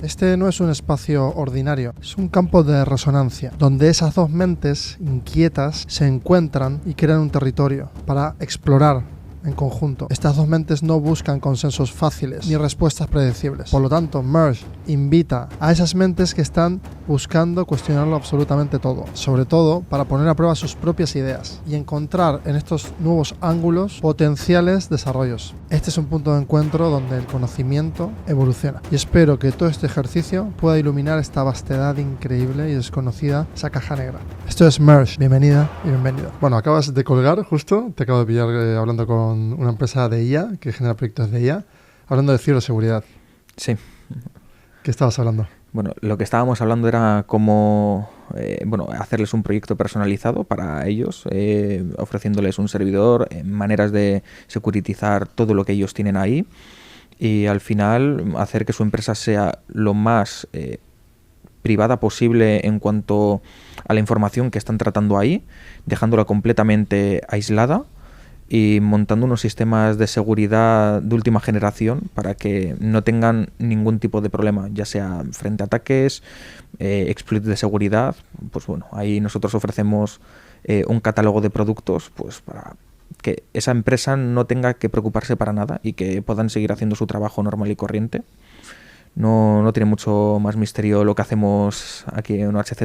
Este no es un espacio ordinario, es un campo de resonancia, donde esas dos mentes inquietas se encuentran y crean un territorio para explorar en conjunto. Estas dos mentes no buscan consensos fáciles ni respuestas predecibles. Por lo tanto, Merge invita a esas mentes que están buscando cuestionarlo absolutamente todo, sobre todo para poner a prueba sus propias ideas y encontrar en estos nuevos ángulos potenciales desarrollos. Este es un punto de encuentro donde el conocimiento evoluciona y espero que todo este ejercicio pueda iluminar esta vastedad increíble y desconocida, esa caja negra. Esto es Merge, bienvenida y bienvenido. Bueno, acabas de colgar justo, te acabo de pillar hablando con una empresa de IA que genera proyectos de IA, hablando de ciberseguridad. Sí. ¿Qué estabas hablando? Bueno, lo que estábamos hablando era cómo hacerles un proyecto personalizado para ellos, ofreciéndoles un servidor, maneras de securitizar todo lo que ellos tienen ahí y al final hacer que su empresa sea lo más privada posible en cuanto a la información que están tratando ahí, dejándola completamente aislada y montando unos sistemas de seguridad de última generación para que no tengan ningún tipo de problema, ya sea frente a ataques, exploits de seguridad. Pues bueno, ahí nosotros ofrecemos un catálogo de productos pues para que esa empresa no tenga que preocuparse para nada y que puedan seguir haciendo su trabajo normal y corriente. No tiene mucho más misterio lo que hacemos aquí en OHZ.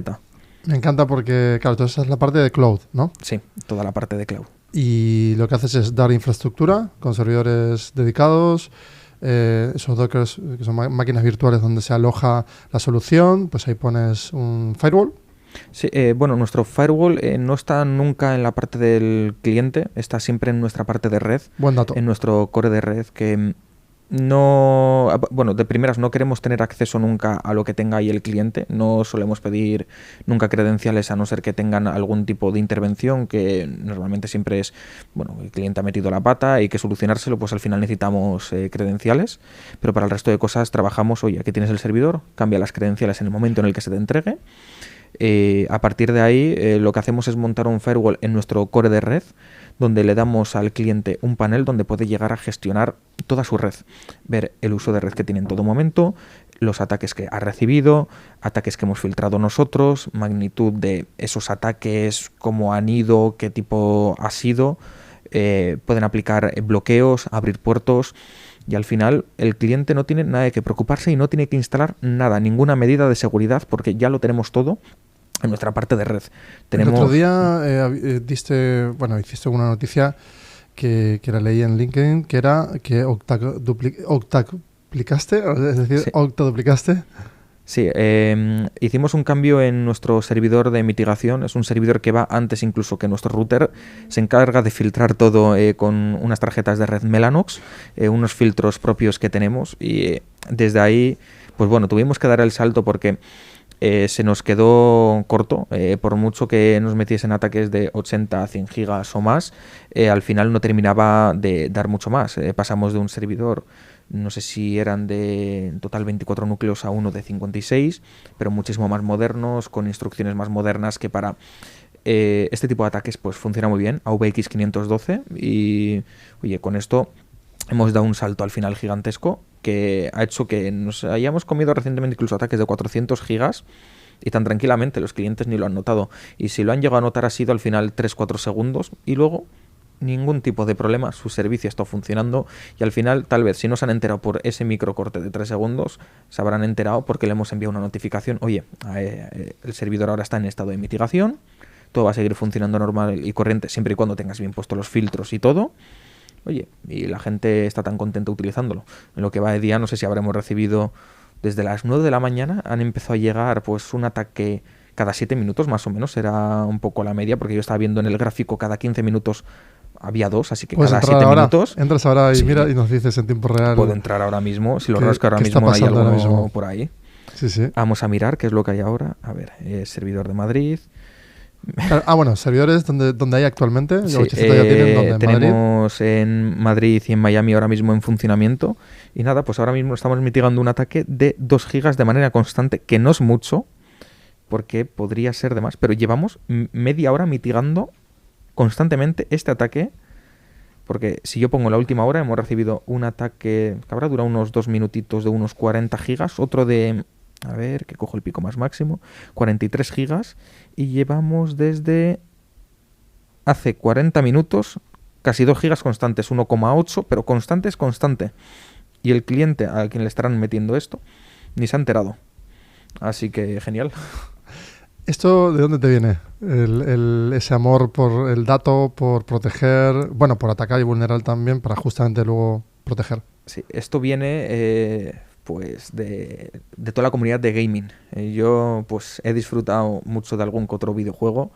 Me encanta porque, claro, toda esa es la parte de cloud, ¿no? Sí, toda la parte de cloud. Y lo que haces es dar infraestructura con servidores dedicados, esos dockers que son máquinas virtuales donde se aloja la solución, pues ahí pones un firewall. Sí, nuestro firewall no está nunca en la parte del cliente, está siempre en nuestra parte de red. Buen dato. En nuestro core de red, que no, de primeras no queremos tener acceso nunca a lo que tenga ahí el cliente, no solemos pedir nunca credenciales a no ser que tengan algún tipo de intervención, que normalmente siempre es, el cliente ha metido la pata y que solucionárselo, pues al final necesitamos credenciales, pero para el resto de cosas trabajamos, oye, aquí tienes el servidor, cambia las credenciales en el momento en el que se te entregue. A partir de ahí lo que hacemos es montar un firewall en nuestro core de red donde le damos al cliente un panel donde puede llegar a gestionar toda su red, ver el uso de red que tiene en todo momento, los ataques que ha recibido, ataques que hemos filtrado nosotros, magnitud de esos ataques, cómo han ido, qué tipo ha sido, pueden aplicar bloqueos, abrir puertos. Y al final el cliente no tiene nada de que preocuparse y no tiene que instalar nada, ninguna medida de seguridad, porque ya lo tenemos todo en nuestra parte de red. El otro día hiciste una noticia que la leí en LinkedIn, que era que octaduplicaste, es decir, sí. Octaduplicaste. Sí, hicimos un cambio en nuestro servidor de mitigación. Es un servidor que va antes incluso que nuestro router. Se encarga de filtrar todo con unas tarjetas de red Mellanox, unos filtros propios que tenemos. Y desde ahí, pues tuvimos que dar el salto porque se nos quedó corto. Por mucho que nos metiesen ataques de 80 a 100 gigas o más, al final no terminaba de dar mucho más. Pasamos de un servidor, no sé si eran de en total 24 núcleos a uno de 56, pero muchísimo más modernos, con instrucciones más modernas que para este tipo de ataques pues funciona muy bien, AVX 512, y oye, con esto hemos dado un salto al final gigantesco que ha hecho que nos hayamos comido recientemente incluso ataques de 400 gigas y tan tranquilamente los clientes ni lo han notado, y si lo han llegado a notar ha sido al final 3-4 segundos y luego ningún tipo de problema, su servicio está funcionando y al final tal vez si no se han enterado por ese microcorte de 3 segundos, se habrán enterado porque le hemos enviado una notificación, oye, el servidor ahora está en estado de mitigación, todo va a seguir funcionando normal y corriente siempre y cuando tengas bien puestos los filtros y todo. Oye, y la gente está tan contenta utilizándolo. En lo que va de día, no sé si habremos recibido desde las 9 de la mañana, han empezado a llegar pues un ataque cada 7 minutos más o menos, era un poco la media, porque yo estaba viendo en el gráfico cada 15 minutos había 2, así que cada 7 minutos... Entras ahora y sí, mira y nos dices en tiempo real... Puedo entrar ahora mismo, si lo raro es que ahora mismo hay algo por ahí. Sí, sí. Vamos a mirar qué es lo que hay ahora. A ver, servidor de Madrid... servidores donde hay actualmente. Sí, ya tienen, ¿dónde? Tenemos en Madrid y en Miami ahora mismo en funcionamiento. Y nada, pues ahora mismo estamos mitigando un ataque de 2 gigas de manera constante, que no es mucho, porque podría ser de más, pero llevamos media hora mitigando constantemente este ataque Porque si yo pongo la última hora, hemos recibido un ataque que habrá durado unos 2 minutitos de unos 40 gigas, otro de, a ver, que cojo el pico más máximo, 43 gigas, y llevamos desde hace 40 minutos casi 2 gigas constantes, 1,8, pero constante es constante. Y el cliente a quien le estarán metiendo esto ni se ha enterado. Así que genial. ¿Esto de dónde te viene? Ese amor por el dato, por proteger, bueno, por atacar y vulnerar también para justamente luego proteger. Sí, esto viene pues de toda la comunidad de gaming. Yo pues he disfrutado mucho de algún que otro videojuego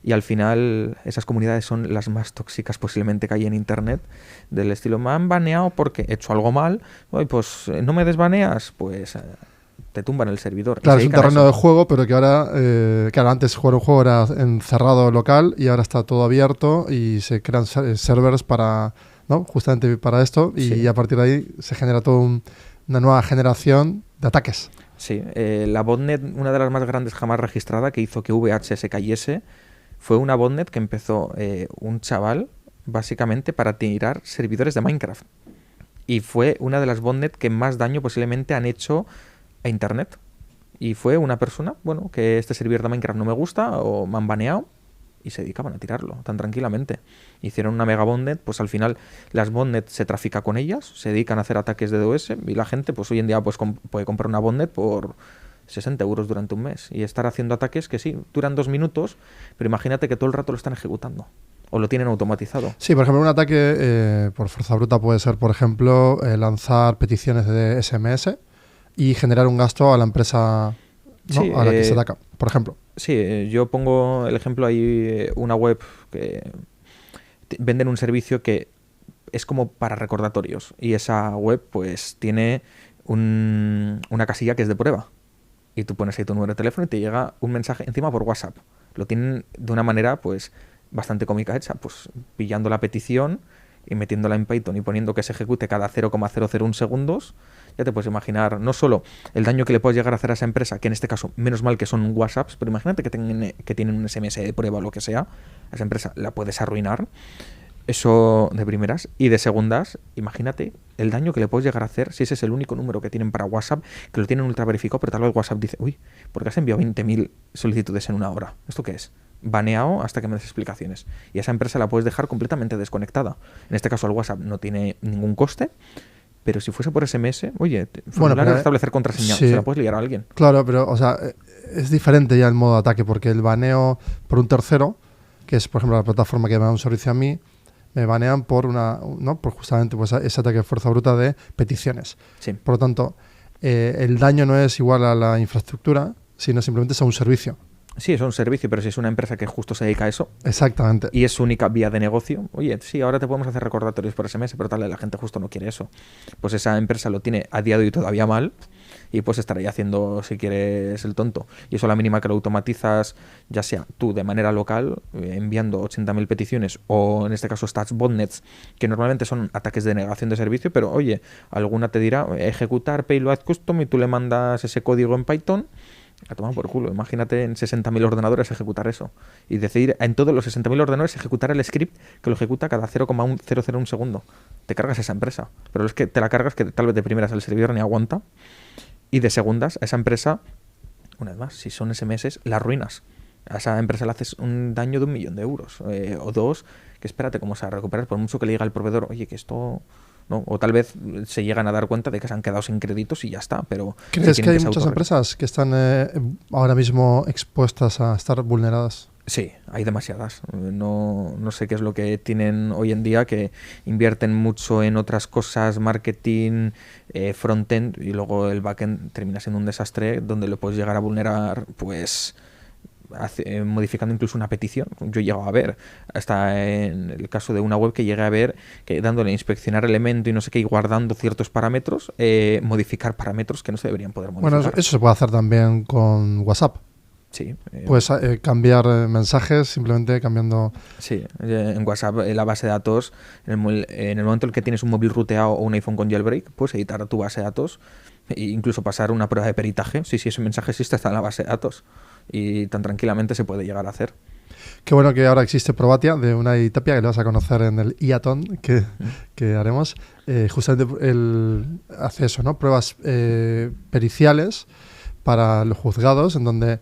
y al final esas comunidades son las más tóxicas posiblemente que hay en internet, del estilo me han baneado porque he hecho algo mal, oye, pues no me desbaneas, pues te tumban el servidor. Claro, es un terreno de juego, pero que ahora, claro, antes jugar un juego era encerrado local y ahora está todo abierto y se crean servers para, ¿no? Justamente para esto y Sí. a partir de ahí se genera toda una nueva generación de ataques. Sí, la botnet, una de las más grandes jamás registrada que hizo que VH se cayese, fue una botnet que empezó un chaval básicamente para tirar servidores de Minecraft. Y fue una de las botnet que más daño posiblemente han hecho a internet. Y fue una persona, bueno, que este servidor de Minecraft no me gusta o me han baneado y se dedicaban a tirarlo tan tranquilamente. Hicieron una mega botnet, pues al final las botnet se trafica con ellas, se dedican a hacer ataques de DOS y la gente pues hoy en día pues puede comprar una botnet por 60 euros durante un mes y estar haciendo ataques que sí, duran 2 minutos, pero imagínate que todo el rato lo están ejecutando o lo tienen automatizado. Sí, por ejemplo, un ataque por fuerza bruta puede ser, por ejemplo, lanzar peticiones de SMS y generar un gasto a la empresa, ¿no? Sí, a la que se ataca, por ejemplo. Sí, yo pongo el ejemplo ahí, una web que venden un servicio que es como para recordatorios y esa web pues tiene una casilla que es de prueba y tú pones ahí tu número de teléfono y te llega un mensaje encima por WhatsApp. Lo tienen de una manera pues bastante cómica hecha, pues pillando la petición y metiéndola en Python y poniendo que se ejecute cada 0,001 segundos, ya te puedes imaginar no solo el daño que le puedes llegar a hacer a esa empresa, que en este caso, menos mal que son WhatsApps, pero imagínate que tienen un SMS de prueba o lo que sea, a esa empresa la puedes arruinar, eso de primeras, y de segundas, imagínate el daño que le puedes llegar a hacer si ese es el único número que tienen para WhatsApp, que lo tienen ultra verificado, pero tal vez WhatsApp dice, uy, ¿por qué has enviado 20.000 solicitudes en una hora? ¿Esto qué es? Baneado hasta que me des explicaciones. Y a esa empresa la puedes dejar completamente desconectada. En este caso el WhatsApp no tiene ningún coste, pero si fuese por SMS, oye, formulario de establecer contraseña, sí, se la puedes liar a alguien. Claro, pero o sea, es diferente ya el modo de ataque, porque el baneo por un tercero, que es por ejemplo la plataforma que me da un servicio a mí, me banean por por justamente pues, ese ataque de fuerza bruta de peticiones. Sí. Por lo tanto, el daño no es igual a la infraestructura, sino simplemente es a un servicio. Sí, es un servicio, pero si es una empresa que justo se dedica a eso. Exactamente. Y es su única vía de negocio. Oye, sí, ahora te podemos hacer recordatorios por SMS, pero tal, la gente justo no quiere eso. Pues esa empresa lo tiene a día de hoy todavía mal y pues estaría haciendo, si quieres, el tonto. Y eso a la mínima que lo automatizas, ya sea tú de manera local, enviando 80.000 peticiones, o en este caso stats botnets, que normalmente son ataques de negación de servicio, pero oye, alguna te dirá ejecutar payload custom y tú le mandas ese código en Python. A tomar por culo. Imagínate en 60.000 ordenadores ejecutar eso. Y decidir en todos los 60.000 ordenadores ejecutar el script que lo ejecuta cada 0,001 segundo. Te cargas esa empresa. Pero es que te la cargas que tal vez de primeras el servidor ni aguanta. Y de segundas, a esa empresa, una vez más, si son SMS, la arruinas. A esa empresa le haces un daño de 1 millón de euros. O 2, que espérate cómo se va a recuperar. Por mucho que le diga al proveedor, oye, que esto... ¿no? O tal vez se llegan a dar cuenta de que se han quedado sin créditos y ya está, pero... ¿Crees que hay muchas empresas que están ahora mismo expuestas a estar vulneradas? Sí, hay demasiadas. No sé qué es lo que tienen hoy en día, que invierten mucho en otras cosas, marketing, frontend, y luego el backend termina siendo un desastre donde lo puedes llegar a vulnerar, pues... modificando incluso una petición. Yo he llegado a ver, hasta en el caso de una web que llegué a ver, que dándole a inspeccionar elemento y no sé qué, y guardando ciertos parámetros, modificar parámetros que no se deberían poder modificar. Bueno, eso se puede hacer también con WhatsApp. Sí. Puedes cambiar mensajes simplemente cambiando... Sí, en WhatsApp la base de datos, en el momento en el que tienes un móvil ruteado o un iPhone con jailbreak, puedes editar tu base de datos e incluso pasar una prueba de peritaje. Sí, ese mensaje existe, está en la base de datos y tan tranquilamente se puede llegar a hacer. Qué bueno que ahora existe Probatia de Unai Tapia, que lo vas a conocer en el IATON que haremos. Justamente él hace eso, ¿no? Pruebas periciales para los juzgados, en donde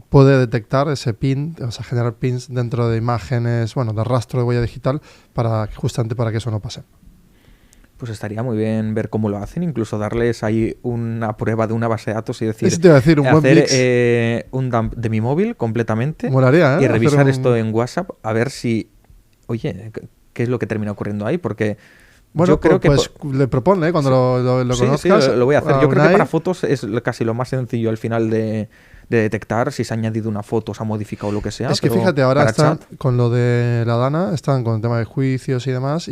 puede detectar ese pin, o sea, generar pins dentro de imágenes, bueno, de rastro de huella digital, justamente para que eso no pase. Pues estaría muy bien ver cómo lo hacen, incluso darles ahí una prueba de una base de datos y decir, Eso te iba a decir, un buen hacer mix. Un dump de mi móvil completamente. Molaría, y revisar esto en WhatsApp a ver si, oye, qué es lo que termina ocurriendo ahí, porque bueno, yo creo pues le propone cuando lo conozcas. Sí, lo voy a hacer. Yo creo que para fotos es casi lo más sencillo al final de detectar si se ha añadido una foto, se ha modificado lo que sea. Es que fíjate, ahora están con lo de la Dana, están con el tema de juicios y demás,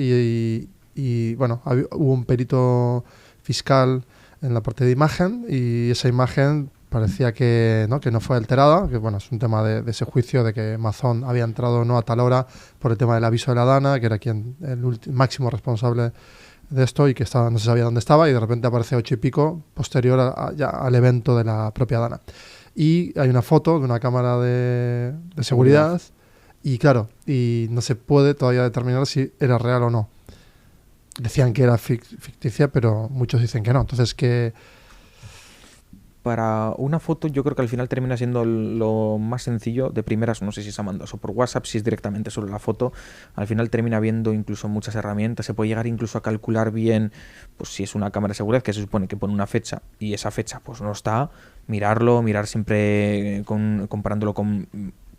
y bueno, hubo un perito fiscal en la parte de imagen, y esa imagen parecía que no fue alterada, que bueno, es un tema de ese juicio de que Amazon había entrado no a tal hora por el tema del aviso de la Dana, que era el máximo responsable de esto, y que no se sabía dónde estaba, y de repente aparece 8 y pico posterior ya al evento de la propia Dana. Y hay una foto de una cámara de seguridad, y claro, y no se puede todavía determinar si era real o no. Decían que era ficticia, pero muchos dicen que no. Entonces, que para una foto yo creo que al final termina siendo lo más sencillo. De primeras, no sé si se ha mandado eso por WhatsApp, si es directamente sobre la foto. Al final termina habiendo incluso muchas herramientas. Se puede llegar incluso a calcular bien, pues si es una cámara de seguridad, que se supone que pone una fecha y esa fecha pues no está, mirar siempre comparándolo con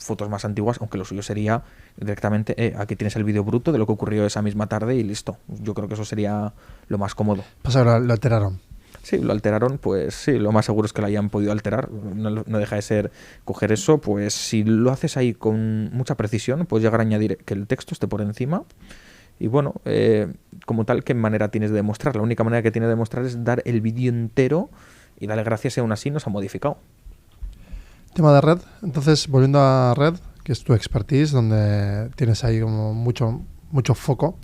fotos más antiguas, aunque lo suyo sería directamente, aquí tienes el vídeo bruto de lo que ocurrió esa misma tarde y listo. Yo creo que eso sería lo más cómodo. Pues ahora lo alteraron. Sí, lo alteraron, pues sí, lo más seguro es que lo hayan podido alterar. No deja de ser coger eso, pues si lo haces ahí con mucha precisión, puedes llegar a añadir que el texto esté por encima. Y bueno, como tal, ¿qué manera tienes de demostrar? La única manera que tiene de demostrar es dar el vídeo entero y darle gracias si aún así no se ha modificado. Tema de red. Entonces, volviendo a red, que es tu expertise, donde tienes ahí como mucho foco.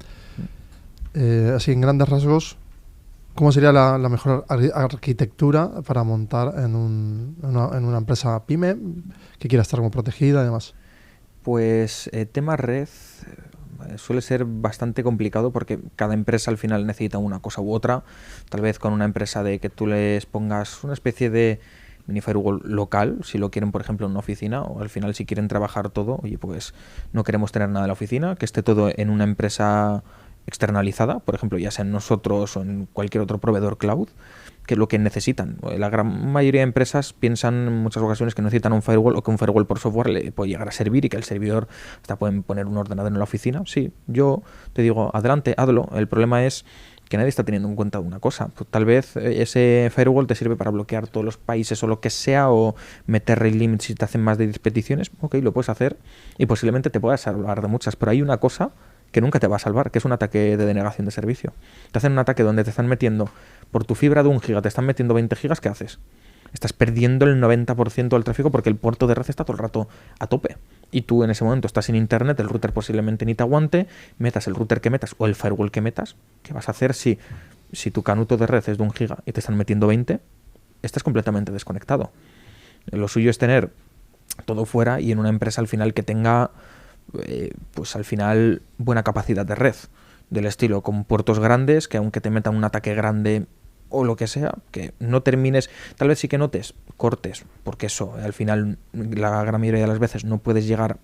Así en grandes rasgos, ¿cómo sería la mejor arquitectura para montar en una empresa pyme que quiera estar como protegida y demás? Pues tema red suele ser bastante complicado porque cada empresa al final necesita una cosa u otra. Tal vez con una empresa de que tú les pongas una especie de mini firewall local, si lo quieren por ejemplo en una oficina, o al final si quieren trabajar todo, oye pues no queremos tener nada en la oficina, que esté todo en una empresa externalizada, por ejemplo ya sea en nosotros o en cualquier otro proveedor cloud, que es lo que necesitan. La gran mayoría de empresas piensan en muchas ocasiones que necesitan un firewall o que un firewall por software le puede llegar a servir y que el servidor hasta pueden poner un ordenador en la oficina. Sí, yo te digo, adelante, hazlo. El problema es que nadie está teniendo en cuenta una cosa. Pues tal vez ese firewall te sirve para bloquear todos los países o lo que sea, o meter rate limits si te hacen más de 10 peticiones. Ok, lo puedes hacer y posiblemente te puedas salvar de muchas, pero hay una cosa que nunca te va a salvar, que es un ataque de denegación de servicio. Te hacen un ataque donde te están metiendo, por tu fibra de 1 giga, te están metiendo 20 gigas, ¿qué haces? Estás perdiendo el 90% del tráfico porque el puerto de red está todo el rato a tope. Y tú en ese momento estás sin internet, el router posiblemente ni te aguante, metas el router que metas o el firewall que metas. ¿Qué vas a hacer si tu canuto de red es de 1 giga y te están metiendo 20? Estás completamente desconectado. Lo suyo es tener todo fuera y en una empresa al final que tenga pues al final buena capacidad de red, del estilo con puertos grandes, que aunque te metan un ataque grande o lo que sea, que no termines, tal vez sí que notes cortes, porque eso al final la gran mayoría de las veces no puedes llegar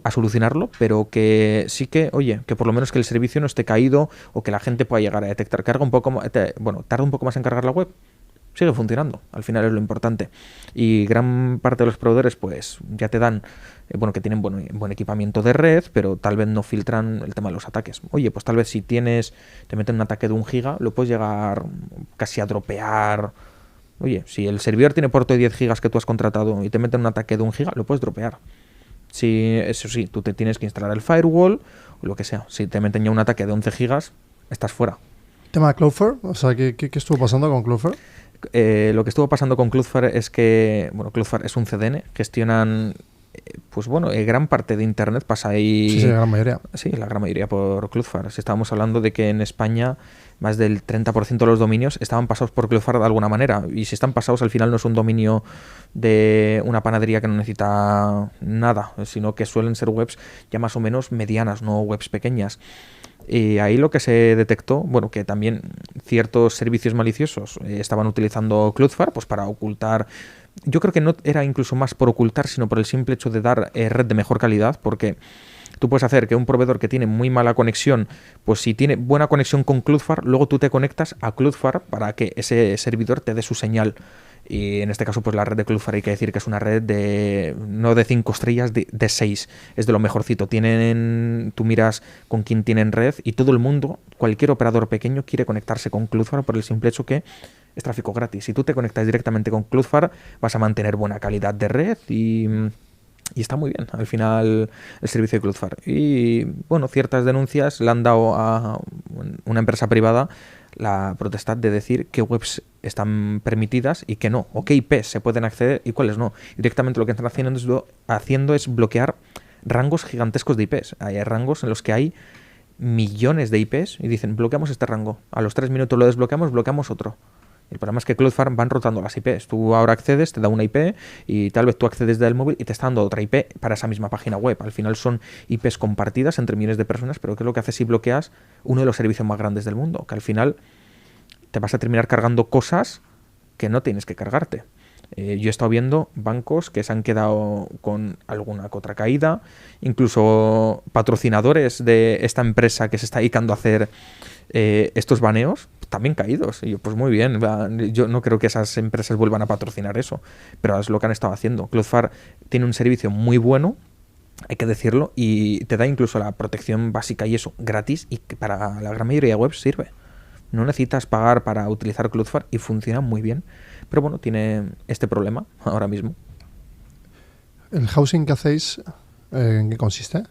a solucionarlo, pero que sí que, oye, que por lo menos que el servicio no esté caído o que la gente pueda llegar a detectar. Tarda un poco más en cargar la web, sigue funcionando, al final es lo importante. Y gran parte de los proveedores pues ya te dan, que tienen buen equipamiento de red, pero tal vez no filtran el tema de los ataques. Oye, pues tal vez si te meten un ataque de 1 giga, lo puedes llegar casi a dropear. Oye, si el servidor tiene puerto de 10 gigas que tú has contratado y te meten un ataque de 1 giga, lo puedes dropear. Si, eso sí, tú te tienes que instalar el firewall o lo que sea. Si te meten ya un ataque de 11 gigas, estás fuera. ¿Tema de Cloudflare? O sea, ¿qué estuvo pasando con Cloudflare? Lo que estuvo pasando con Cloudflare es que, Cloudflare es un CDN, gestionan, gran parte de Internet pasa ahí. Sí, la gran mayoría. Sí, la gran mayoría por Cloudflare. Si estábamos hablando de que en España más del 30% de los dominios estaban pasados por Cloudflare de alguna manera. Y si están pasados, al final no es un dominio de una panadería que no necesita nada, sino que suelen ser webs ya más o menos medianas, no webs pequeñas. Y ahí lo que se detectó, bueno, que también ciertos servicios maliciosos estaban utilizando Cloudflare pues para ocultar. Yo creo que no era incluso más por ocultar, sino por el simple hecho de dar red de mejor calidad, porque tú puedes hacer que un proveedor que tiene muy mala conexión, pues si tiene buena conexión con Cloudflare, luego tú te conectas a Cloudflare para que ese servidor te dé su señal. Y en este caso, pues la red de Cloudflare hay que decir que es una red no de 5 estrellas, de 6. Es de lo mejorcito. Tú miras con quién tienen red y todo el mundo, cualquier operador pequeño quiere conectarse con Cloudflare por el simple hecho que es tráfico gratis. Si tú te conectas directamente con Cloudflare, vas a mantener buena calidad de red y está muy bien, al final, el servicio de Cloudflare. Y, bueno, ciertas denuncias le han dado a una empresa privada la potestad de decir qué webs están permitidas y qué no, o qué IPs se pueden acceder y cuáles no. Directamente lo que están haciendo es bloquear rangos gigantescos de IPs. Hay rangos en los que hay millones de IPs y dicen, bloqueamos este rango. A los 3 minutos lo desbloqueamos, bloqueamos otro. El problema es que Cloudflare van rotando las IPs. Tú ahora accedes, te da una IP y tal vez tú accedes del móvil y te está dando otra IP para esa misma página web. Al final son IPs compartidas entre millones de personas, pero ¿qué es lo que hace si bloqueas uno de los servicios más grandes del mundo? Que al final te vas a terminar cargando cosas que no tienes que cargarte. Yo he estado viendo bancos que se han quedado con alguna que otra caída, incluso patrocinadores de esta empresa que se está dedicando a hacer estos baneos, también caídos. Y yo, pues muy bien, yo no creo que esas empresas vuelvan a patrocinar eso, pero es lo que han estado haciendo. Cloudflare tiene un servicio muy bueno, hay que decirlo, y te da incluso la protección básica y eso, gratis, y que para la gran mayoría de webs sirve. No necesitas pagar para utilizar Cloudflare y funciona muy bien. Pero bueno, tiene este problema ahora mismo. ¿El housing que hacéis, en qué consiste?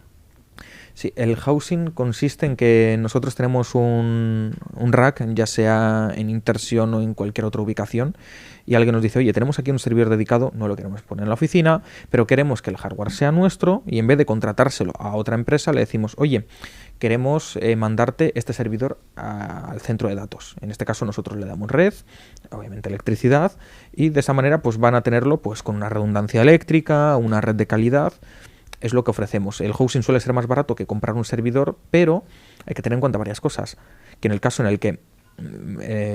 Sí, el housing consiste en que nosotros tenemos un rack, ya sea en Interxion o en cualquier otra ubicación, y alguien nos dice, oye, tenemos aquí un servidor dedicado, no lo queremos poner en la oficina, pero queremos que el hardware sea nuestro, y en vez de contratárselo a otra empresa, le decimos, oye, queremos mandarte este servidor al centro de datos. En este caso nosotros le damos red, obviamente electricidad, y de esa manera pues van a tenerlo pues con una redundancia eléctrica, una red de calidad. Es lo que ofrecemos. El hosting suele ser más barato que comprar un servidor, pero hay que tener en cuenta varias cosas. Que en el caso en el que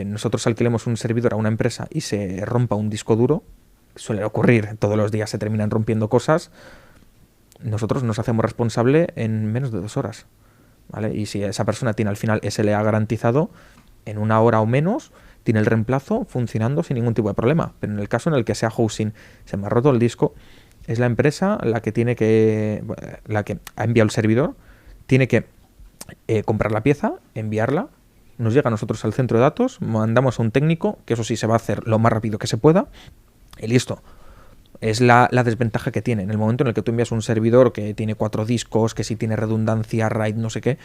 nosotros alquilemos un servidor a una empresa y se rompa un disco duro, suele ocurrir, todos los días se terminan rompiendo cosas, nosotros nos hacemos responsable en menos de 2 horas. ¿Vale? Y si esa persona tiene al final SLA garantizado, en 1 hora o menos tiene el reemplazo funcionando sin ningún tipo de problema. Pero en el caso en el que sea hosting, se me ha roto el disco, es la empresa la que ha enviado el servidor, tiene que comprar la pieza, enviarla, nos llega a nosotros al centro de datos, mandamos a un técnico, que eso sí se va a hacer lo más rápido que se pueda, y listo. Es la desventaja que tiene. En el momento en el que tú envías un servidor que tiene 4 discos, que si tiene redundancia, RAID, no sé qué,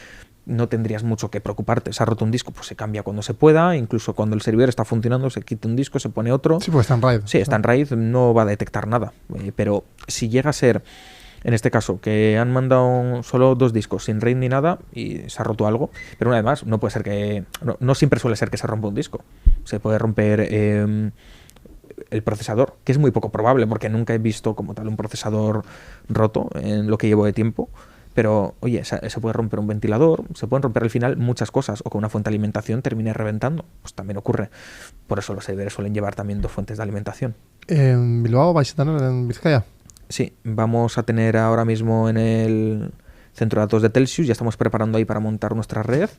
no tendrías mucho que preocuparte. Se ha roto un disco, pues se cambia cuando se pueda. Incluso cuando el servidor está funcionando, se quita un disco, se pone otro. Sí, pues está en RAID. Sí, está en RAID, no va a detectar nada. Pero si llega a ser, en este caso, que han mandado solo 2 discos sin RAID ni nada y se ha roto algo, pero una vez más, no puede ser que... No siempre suele ser que se rompa un disco. Se puede romper... el procesador, que es muy poco probable porque nunca he visto como tal un procesador roto en lo que llevo de tiempo, pero oye, se puede romper un ventilador, se pueden romper al final muchas cosas, o que una fuente de alimentación termine reventando, pues también ocurre. Por eso los servidores suelen llevar también 2 fuentes de alimentación. ¿En Bilbao vais a tener en Vizcaya? Sí, vamos a tener ahora mismo en el centro de datos de Telxius, ya estamos preparando ahí para montar nuestra red,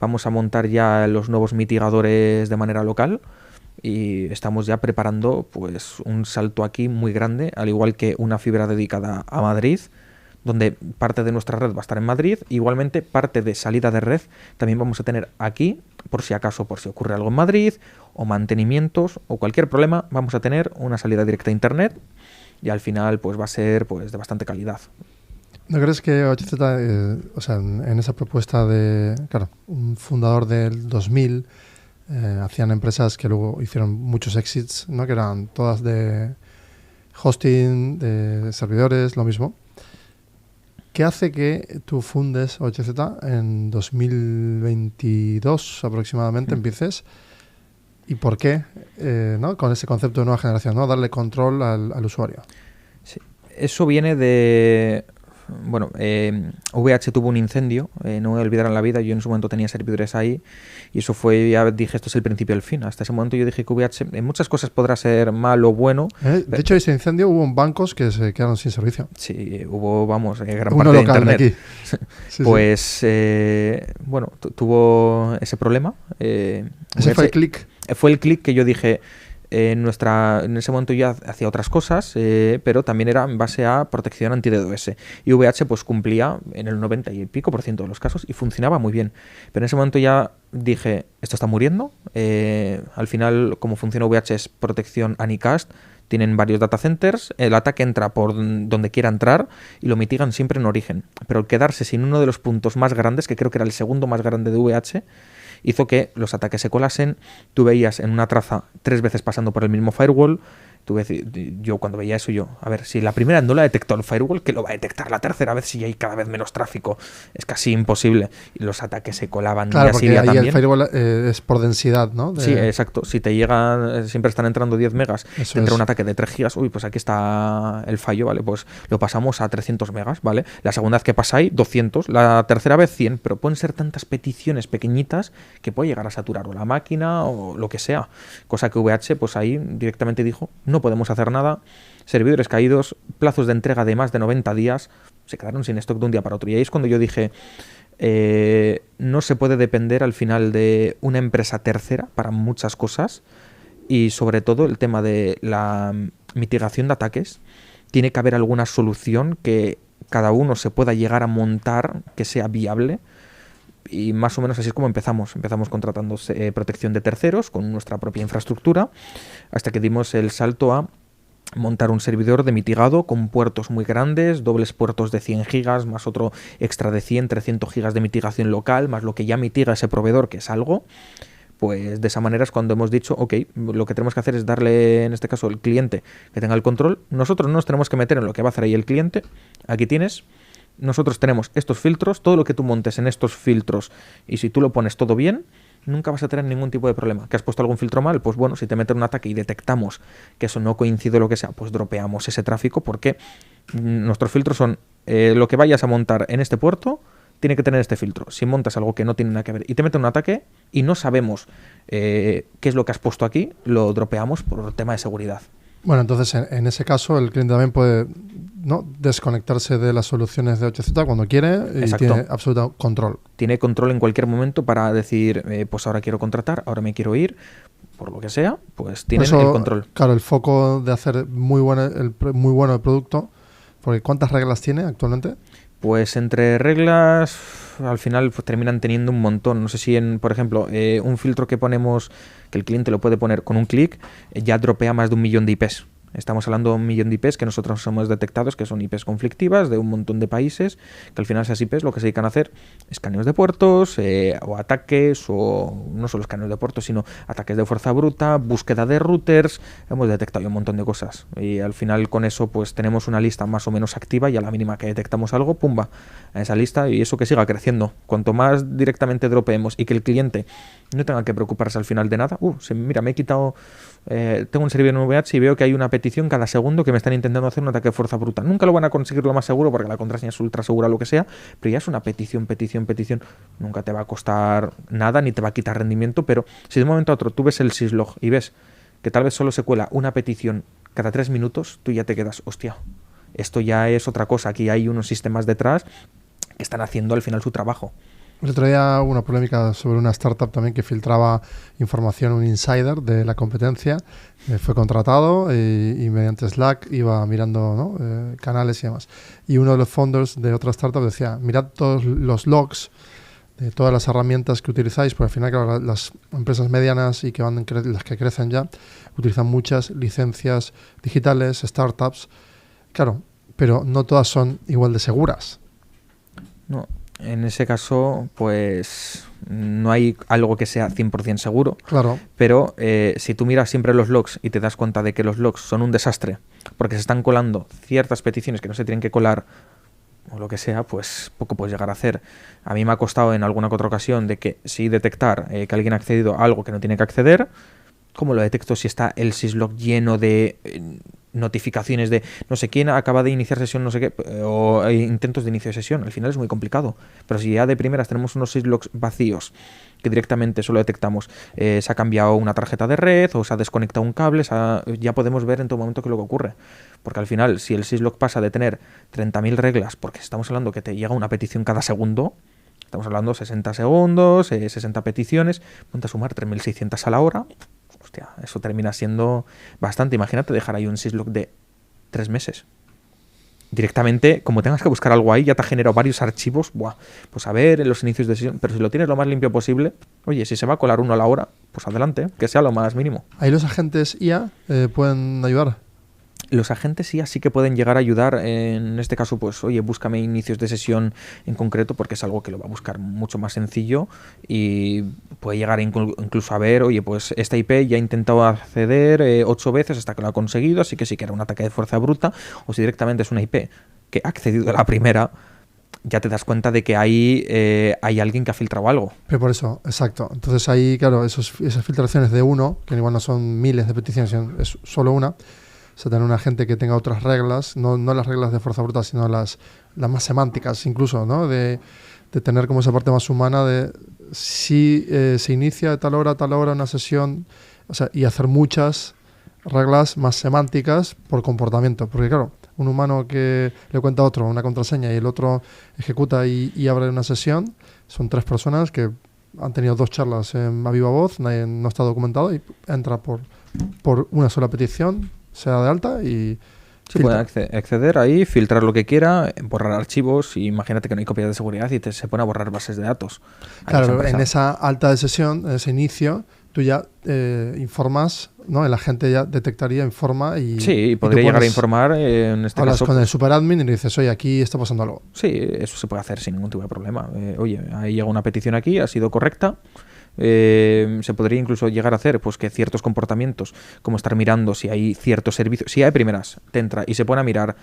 vamos a montar ya los nuevos mitigadores de manera local, y estamos ya preparando pues un salto aquí muy grande, al igual que una fibra dedicada a Madrid, donde parte de nuestra red va a estar en Madrid. Igualmente parte de salida de red también vamos a tener aquí, por si acaso, por si ocurre algo en Madrid, o mantenimientos, o cualquier problema, vamos a tener una salida directa a internet, y al final pues va a ser pues de bastante calidad. ¿No crees que OHZ, o sea, en esa propuesta de, claro, un fundador del 2000, hacían empresas que luego hicieron muchos exits, ¿no? Que eran todas de hosting, de servidores, lo mismo, ¿Qué hace que tú fundes OHZ en 2022 aproximadamente, empieces? ¿Y por qué? ¿No? Con ese concepto de nueva generación, ¿no? Darle control al usuario. Sí. Eso viene de... Bueno, VH tuvo un incendio, no me olvidar en la vida, yo en su momento tenía servidores ahí y eso fue, ya dije, esto es el principio del fin. Hasta ese momento yo dije que VH en muchas cosas podrá ser malo o bueno. De hecho, ese incendio hubo en bancos que se quedaron sin servicio. Sí, hubo, vamos, gran Uno parte local de internet. de aquí. Sí, Pues, bueno, tuvo ese problema. Ese VH fue el clic. Fue el clic que yo dije... en ese momento ya hacía otras cosas, pero también era en base a protección anti-DDoS. Y VH pues cumplía en el 90 y pico % de los casos y funcionaba muy bien. Pero en ese momento ya dije, esto está muriendo. Al final, como funciona VH es protección Anycast. Tienen varios data centers, el ataque entra por donde quiera entrar y lo mitigan siempre en origen. Pero el quedarse sin uno de los puntos más grandes, que creo que era el segundo más grande de VH, hizo que los ataques se colasen. Tú veías en una traza 3 veces pasando por el mismo firewall. Yo cuando veía eso, a ver, si la primera no la detectó el firewall, ¿qué lo va a detectar la tercera vez si hay cada vez menos tráfico? Es casi imposible. Y los ataques se colaban claro, día sí día ahí también. El firewall es por densidad, ¿no? Sí, exacto. Si te llega, siempre están entrando 10 megas, te entra un ataque de 3 gigas, uy, pues aquí está el fallo, ¿vale? Pues lo pasamos a 300 megas, ¿vale? La segunda vez que pasáis, 200, la tercera vez 100, pero pueden ser tantas peticiones pequeñitas que puede llegar a saturar o la máquina o lo que sea. Cosa que VH, pues ahí directamente dijo, no podemos hacer nada, servidores caídos, plazos de entrega de más de 90 días, se quedaron sin stock de un día para otro. Y ahí es cuando yo dije, no se puede depender al final de una empresa tercera para muchas cosas y sobre todo el tema de la mitigación de ataques. Tiene que haber alguna solución que cada uno se pueda llegar a montar que sea viable. Y más o menos así es como empezamos. Empezamos contratando protección de terceros con nuestra propia infraestructura hasta que dimos el salto a montar un servidor de mitigado con puertos muy grandes, dobles puertos de 100 gigas, más otro extra de 100, 300 gigas de mitigación local, más lo que ya mitiga ese proveedor, que es algo. Pues de esa manera es cuando hemos dicho, ok, lo que tenemos que hacer es darle, en este caso, al cliente que tenga el control. Nosotros no nos tenemos que meter en lo que va a hacer ahí el cliente. Aquí tienes... Nosotros tenemos estos filtros, todo lo que tú montes en estos filtros y si tú lo pones todo bien, nunca vas a tener ningún tipo de problema. ¿Que has puesto algún filtro mal? Pues bueno, si te meten un ataque y detectamos que eso no coincide o lo que sea, pues dropeamos ese tráfico porque nuestros filtros son lo que vayas a montar en este puerto tiene que tener este filtro. Si montas algo que no tiene nada que ver y te meten un ataque y no sabemos qué es lo que has puesto aquí, lo dropeamos por tema de seguridad. Bueno, entonces en ese caso el cliente también puede desconectarse de las soluciones de OHZ cuando quiere y Exacto. tiene absoluto control. Tiene control en cualquier momento para decir, pues ahora quiero contratar, ahora me quiero ir, por lo que sea, pues tienen eso, el control. Claro, el foco de hacer muy bueno el producto, porque ¿cuántas reglas tiene actualmente? Pues entre reglas, al final pues, terminan teniendo un montón. No sé si, por ejemplo, un filtro que ponemos, que el cliente lo puede poner con un clic, ya dropea más de 1 millón de IPs. Estamos hablando de 1 millón de IPs que nosotros hemos detectado que son IPs conflictivas de un montón de países, que al final esas IPs lo que se dedican a hacer es escaneos de puertos o ataques, o no solo escaneos de puertos, sino ataques de fuerza bruta, búsqueda de routers. Hemos detectado un montón de cosas y al final con eso pues tenemos una lista más o menos activa y a la mínima que detectamos algo, pumba, a esa lista y eso que siga creciendo. Cuanto más directamente dropeemos y que el cliente no tenga que preocuparse al final de nada, mira, me he quitado... tengo un servidor en VH y veo que hay una petición cada segundo que me están intentando hacer un ataque de fuerza bruta. Nunca lo van a conseguir lo más seguro porque la contraseña es ultra segura, lo que sea, pero ya es una petición. Nunca te va a costar nada ni te va a quitar rendimiento, pero si de un momento a otro tú ves el syslog y ves que tal vez solo se cuela una petición cada 3 minutos, tú ya te quedas, hostia, esto ya es otra cosa. Aquí hay unos sistemas detrás que están haciendo al final su trabajo. El otro día hubo una polémica sobre una startup también que filtraba información, un insider de la competencia. Fue contratado y mediante Slack iba mirando canales y demás. Y uno de los founders de otra startup decía, mirad todos los logs de todas las herramientas que utilizáis, porque al final claro, las empresas medianas y que van las que crecen ya utilizan muchas licencias digitales, startups, claro, pero no todas son igual de seguras. No. En ese caso, pues no hay algo que sea 100% seguro. Claro. Pero si tú miras siempre los logs y te das cuenta de que los logs son un desastre porque se están colando ciertas peticiones que no se tienen que colar o lo que sea, pues poco puedes llegar a hacer. A mí me ha costado en alguna que otra ocasión de que sí detectar que alguien ha accedido a algo que no tiene que acceder. ¿Cómo lo detecto si está el syslog lleno de notificaciones de no sé quién acaba de iniciar sesión, no sé qué, o intentos de inicio de sesión? Al final es muy complicado. Pero si ya de primeras tenemos unos syslogs vacíos que directamente solo detectamos, se ha cambiado una tarjeta de red o se ha desconectado un cable, ya podemos ver en todo momento qué es lo que ocurre. Porque al final, si el syslog pasa de tener 30.000 reglas, porque estamos hablando que te llega una petición cada segundo, estamos hablando 60 segundos, 60 peticiones, ponte a sumar 3.600 a la hora. Hostia, eso termina siendo bastante. Imagínate dejar ahí un syslog de 3 meses. Directamente, como tengas que buscar algo ahí, ya te ha generado varios archivos. Buah, pues a ver, en los inicios de sesión. Pero si lo tienes lo más limpio posible, oye, si se va a colar uno a la hora, pues adelante, que sea lo más mínimo. Ahí los agentes IA pueden ayudar. Los agentes IA sí que pueden llegar a ayudar. En este caso, pues, oye, búscame inicios de sesión en concreto, porque es algo que lo va a buscar mucho más sencillo y puede llegar incluso a ver, oye, pues esta IP ya ha intentado acceder 8 veces hasta que lo ha conseguido, así que sí que era un ataque de fuerza bruta. O si directamente es una IP que ha accedido a la primera, ya te das cuenta de que ahí hay alguien que ha filtrado algo. Pero por eso, exacto. Entonces ahí, claro, esas filtraciones de uno, que igual no son miles de peticiones, es solo una. O sea, tener un agente que tenga otras reglas, no las reglas de fuerza bruta, sino las más semánticas incluso, ¿no? De tener como esa parte más humana de si se inicia de tal hora a tal hora una sesión, o sea, y hacer muchas reglas más semánticas por comportamiento. Porque claro, un humano que le cuenta a otro una contraseña y el otro ejecuta y abre una sesión, son 3 personas que han tenido 2 charlas a viva voz, no está documentado y entra por una sola petición, se da de alta y sí, puede acceder ahí, filtrar lo que quiera, borrar archivos, y imagínate que no hay copias de seguridad y se pone a borrar bases de datos. Claro, en esa alta de sesión, en ese inicio, tú ya informas, ¿no? El agente ya detectaría, informa y... Sí, podría llegar a informar en este hablas caso. Con el superadmin y le dices, oye, aquí está pasando algo. Sí, eso se puede hacer sin ningún tipo de problema. Oye, ahí llega una petición aquí, ha sido correcta. Se podría incluso llegar a hacer pues que ciertos comportamientos, como estar mirando si hay ciertos servicios, si hay primeras, te entra y se pone a mirar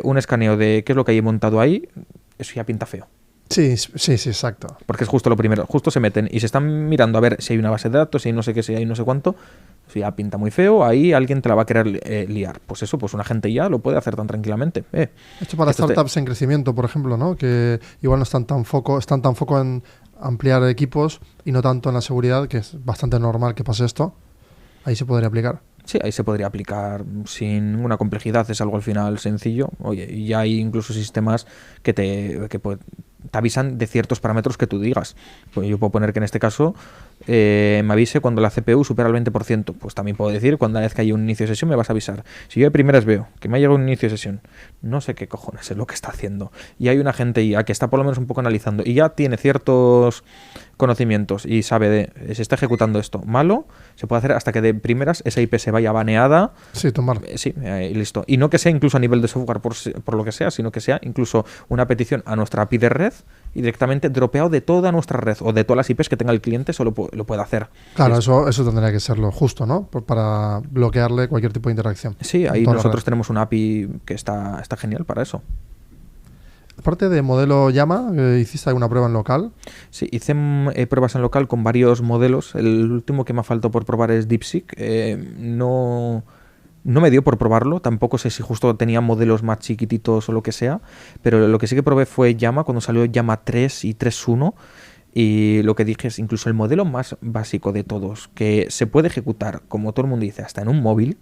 un escaneo de qué es lo que hay montado ahí, eso ya pinta feo. Sí, exacto. Porque es justo lo primero, justo se meten y se están mirando a ver si hay una base de datos, si hay no sé qué, si hay no sé cuánto, eso ya pinta muy feo, ahí alguien te la va a querer liar. Pues eso, pues un agente ya lo puede hacer tan tranquilamente. Esto para startups en crecimiento, por ejemplo, ¿no? Que igual no están tan foco en ampliar equipos y no tanto en la seguridad, que es bastante normal que pase esto. Ahí se podría aplicar. Sí, ahí se podría aplicar sin ninguna complejidad, es algo al final sencillo. Oye, y ya hay incluso sistemas que te avisan de ciertos parámetros que tú digas. Pues yo puedo poner que en este caso me avise cuando la CPU supera el 20%. Pues también puedo decir, cuando una vez que haya un inicio de sesión me vas a avisar. Si yo de primeras veo que me ha llegado un inicio de sesión, no sé qué cojones es lo que está haciendo, y hay un agente IA que está por lo menos un poco analizando y ya tiene ciertos conocimientos y sabe se está ejecutando esto malo, se puede hacer hasta que de primeras esa IP se vaya baneada. Sí, tomar. Sí, y listo. Y no que sea incluso a nivel de software por lo que sea, sino que sea incluso una petición a nuestra API de red y directamente dropeado de toda nuestra red o de todas las IPs que tenga el cliente, solo lo puede hacer. Claro, eso tendría que ser lo justo, ¿no? Para bloquearle cualquier tipo de interacción. Sí, ahí nosotros tenemos una API que está genial para eso. Aparte de modelo Llama, ¿hiciste alguna prueba en local? Sí, hice pruebas en local con varios modelos. El último que me ha faltado por probar es DeepSeek. No me dio por probarlo, tampoco sé si justo tenía modelos más chiquititos o lo que sea, pero lo que sí que probé fue Llama cuando salió Llama 3 y 3.1, y lo que dije es incluso el modelo más básico de todos, que se puede ejecutar, como todo el mundo dice, hasta en un móvil.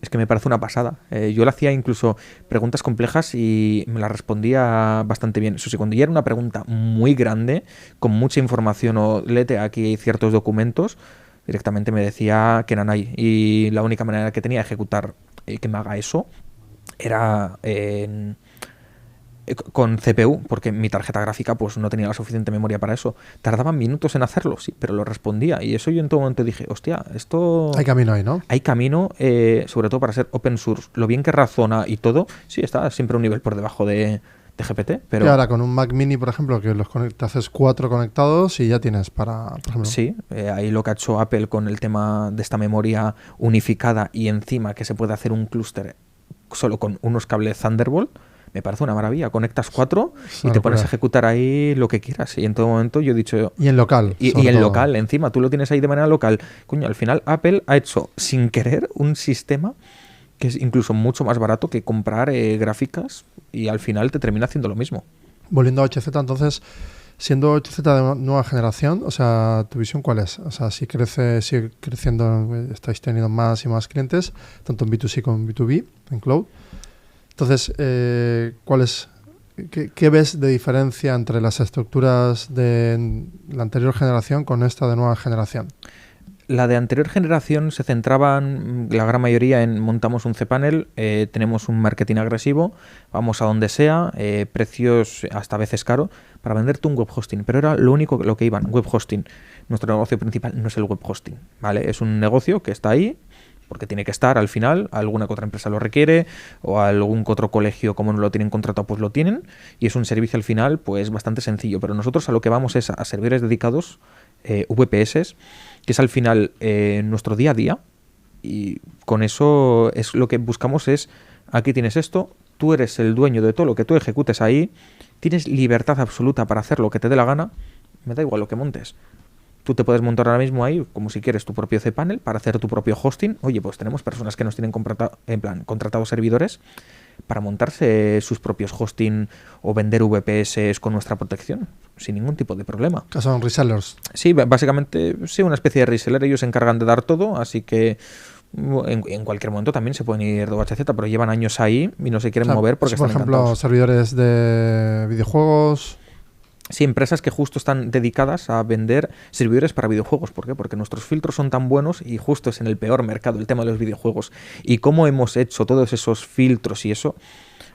Es que me parece una pasada. Yo le hacía incluso preguntas complejas y me las respondía bastante bien. Eso sí, cuando ya era una pregunta muy grande, con mucha información o léete aquí hay ciertos documentos, directamente me decía que nanay. Y la única manera que tenía de ejecutar que me haga eso era con CPU, porque mi tarjeta gráfica pues no tenía la suficiente memoria para eso. Tardaban minutos en hacerlo, sí, pero lo respondía. Y eso yo en todo momento dije, hostia, esto... Hay camino ahí, ¿no? Hay camino, sobre todo para ser open source. Lo bien que razona y todo, sí, está siempre un nivel por debajo de GPT, pero... Y ahora con un Mac Mini, por ejemplo, que te haces 4 conectados y ya tienes para... Por ejemplo. Sí, ahí lo que ha hecho Apple con el tema de esta memoria unificada y encima que se puede hacer un clúster solo con unos cables Thunderbolt, me parece una maravilla. Conectas 4 y una te pones a locura. ejecutar ahí lo que quieras. Y en todo momento yo he dicho... Y en local, Y sobre en todo. local, encima, tú lo tienes ahí de manera local. Coño, al final Apple ha hecho, sin querer, un sistema que es incluso mucho más barato que comprar gráficas y al final te termina haciendo lo mismo. Volviendo a 8Z, entonces, siendo 8Z de nueva generación, o sea, ¿tu visión cuál es? O sea, si sigue creciendo, estáis teniendo más y más clientes, tanto en B2C como en B2B, en cloud. Entonces, ¿qué ves de diferencia entre las estructuras de la anterior generación con esta de nueva generación? La de anterior generación se centraban la gran mayoría en montamos un cPanel, tenemos un marketing agresivo, vamos a donde sea, precios hasta a veces caro, para venderte un web hosting. Pero era lo único lo que iban, web hosting. Nuestro negocio principal no es el web hosting, ¿vale? Es un negocio que está ahí, porque tiene que estar al final, alguna que otra empresa lo requiere, o algún que otro colegio, como no lo tienen contratado, pues lo tienen, y es un servicio al final pues bastante sencillo. Pero nosotros a lo que vamos es a servidores dedicados, VPS, que es al final nuestro día a día, y con eso es lo que buscamos es, aquí tienes esto, tú eres el dueño de todo lo que tú ejecutes ahí, tienes libertad absoluta para hacer lo que te dé la gana, me da igual lo que montes. Tú te puedes montar ahora mismo ahí, como si quieres, tu propio cPanel para hacer tu propio hosting. Oye, pues tenemos personas que nos tienen contratados servidores para montarse sus propios hosting o vender VPS con nuestra protección, sin ningún tipo de problema. Que son resellers. Sí, básicamente, sí, una especie de reseller. Ellos se encargan de dar todo, así que en cualquier momento también se pueden ir de OHZ, pero llevan años ahí y no se quieren mover porque por están ejemplo, encantados. servidores de videojuegos. Sí, empresas que justo están dedicadas a vender servidores para videojuegos. ¿Por qué? Porque nuestros filtros son tan buenos y justo es en el peor mercado el tema de los videojuegos. Y cómo hemos hecho todos esos filtros y eso,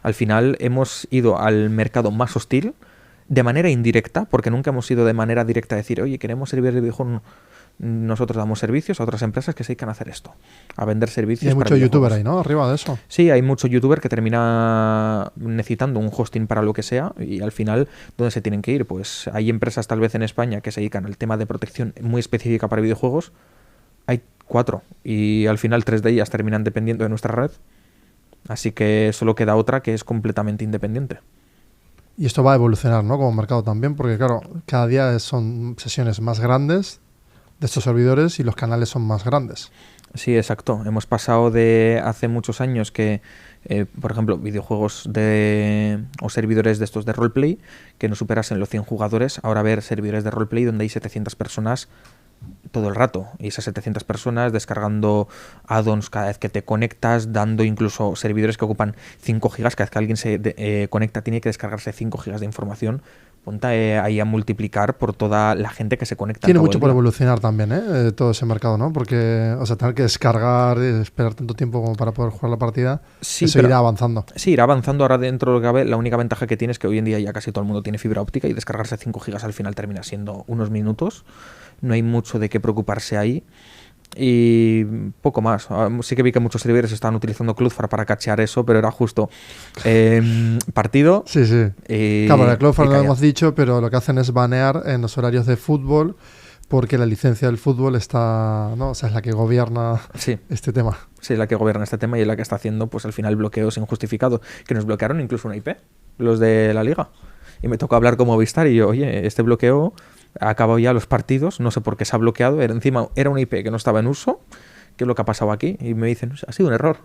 al final hemos ido al mercado más hostil de manera indirecta, porque nunca hemos ido de manera directa a decir, oye, queremos servidores de videojuegos. Nosotros damos servicios a otras empresas que se dedican a hacer esto, a vender servicios. Y hay para mucho videojuegos. youtuber ahí, ¿no? Arriba de eso. Sí, hay mucho youtuber que termina necesitando un hosting para lo que sea y al final, ¿dónde se tienen que ir? Pues hay empresas tal vez en España que se dedican al tema de protección muy específica para videojuegos. Hay 4 y al final 3 de ellas terminan dependiendo de nuestra red. Así que solo queda otra que es completamente independiente. Y esto va a evolucionar, ¿no? Como mercado también, porque claro, cada día son sesiones más grandes de estos servidores y los canales son más grandes. Sí, exacto. Hemos pasado de hace muchos años que, por ejemplo, videojuegos o servidores de estos de roleplay que no superasen los 100 jugadores, ahora ver servidores de roleplay donde hay 700 personas todo el rato. Y esas 700 personas descargando add-ons cada vez que te conectas, dando incluso servidores que ocupan 5 gigas. Cada vez que alguien se conecta tiene que descargarse 5 gigas de información. Ponte ahí a multiplicar por toda la gente que se conecta. Tiene mucho por evolucionar también, todo ese mercado, ¿no? Porque, o sea, tener que descargar, esperar tanto tiempo como para poder jugar la partida, sí, eso irá avanzando. Sí, irá avanzando. Ahora dentro de lo que cabe, la única ventaja que tiene es que hoy en día ya casi todo el mundo tiene fibra óptica y descargarse 5 gigas al final termina siendo unos minutos. No hay mucho de qué preocuparse ahí. Y poco más. Sí que vi que muchos servidores estaban utilizando Cloudflare para cachear eso, pero era justo partido. Sí, sí. Claro, el Cloudflare no lo hemos dicho, pero lo que hacen es banear en los horarios de fútbol porque la licencia del fútbol está, ¿no? O sea, es la que gobierna este tema. Sí, es la que gobierna este tema y es la que está haciendo, pues al final, bloqueos injustificados. Que nos bloquearon incluso una IP, los de la liga. Y me tocó hablar con Movistar y yo, oye, este bloqueo ha acabado ya los partidos, no sé por qué se ha bloqueado. Encima era una IP que no estaba en uso. ¿Qué es lo que ha pasado aquí? Y me dicen, ha sido un error.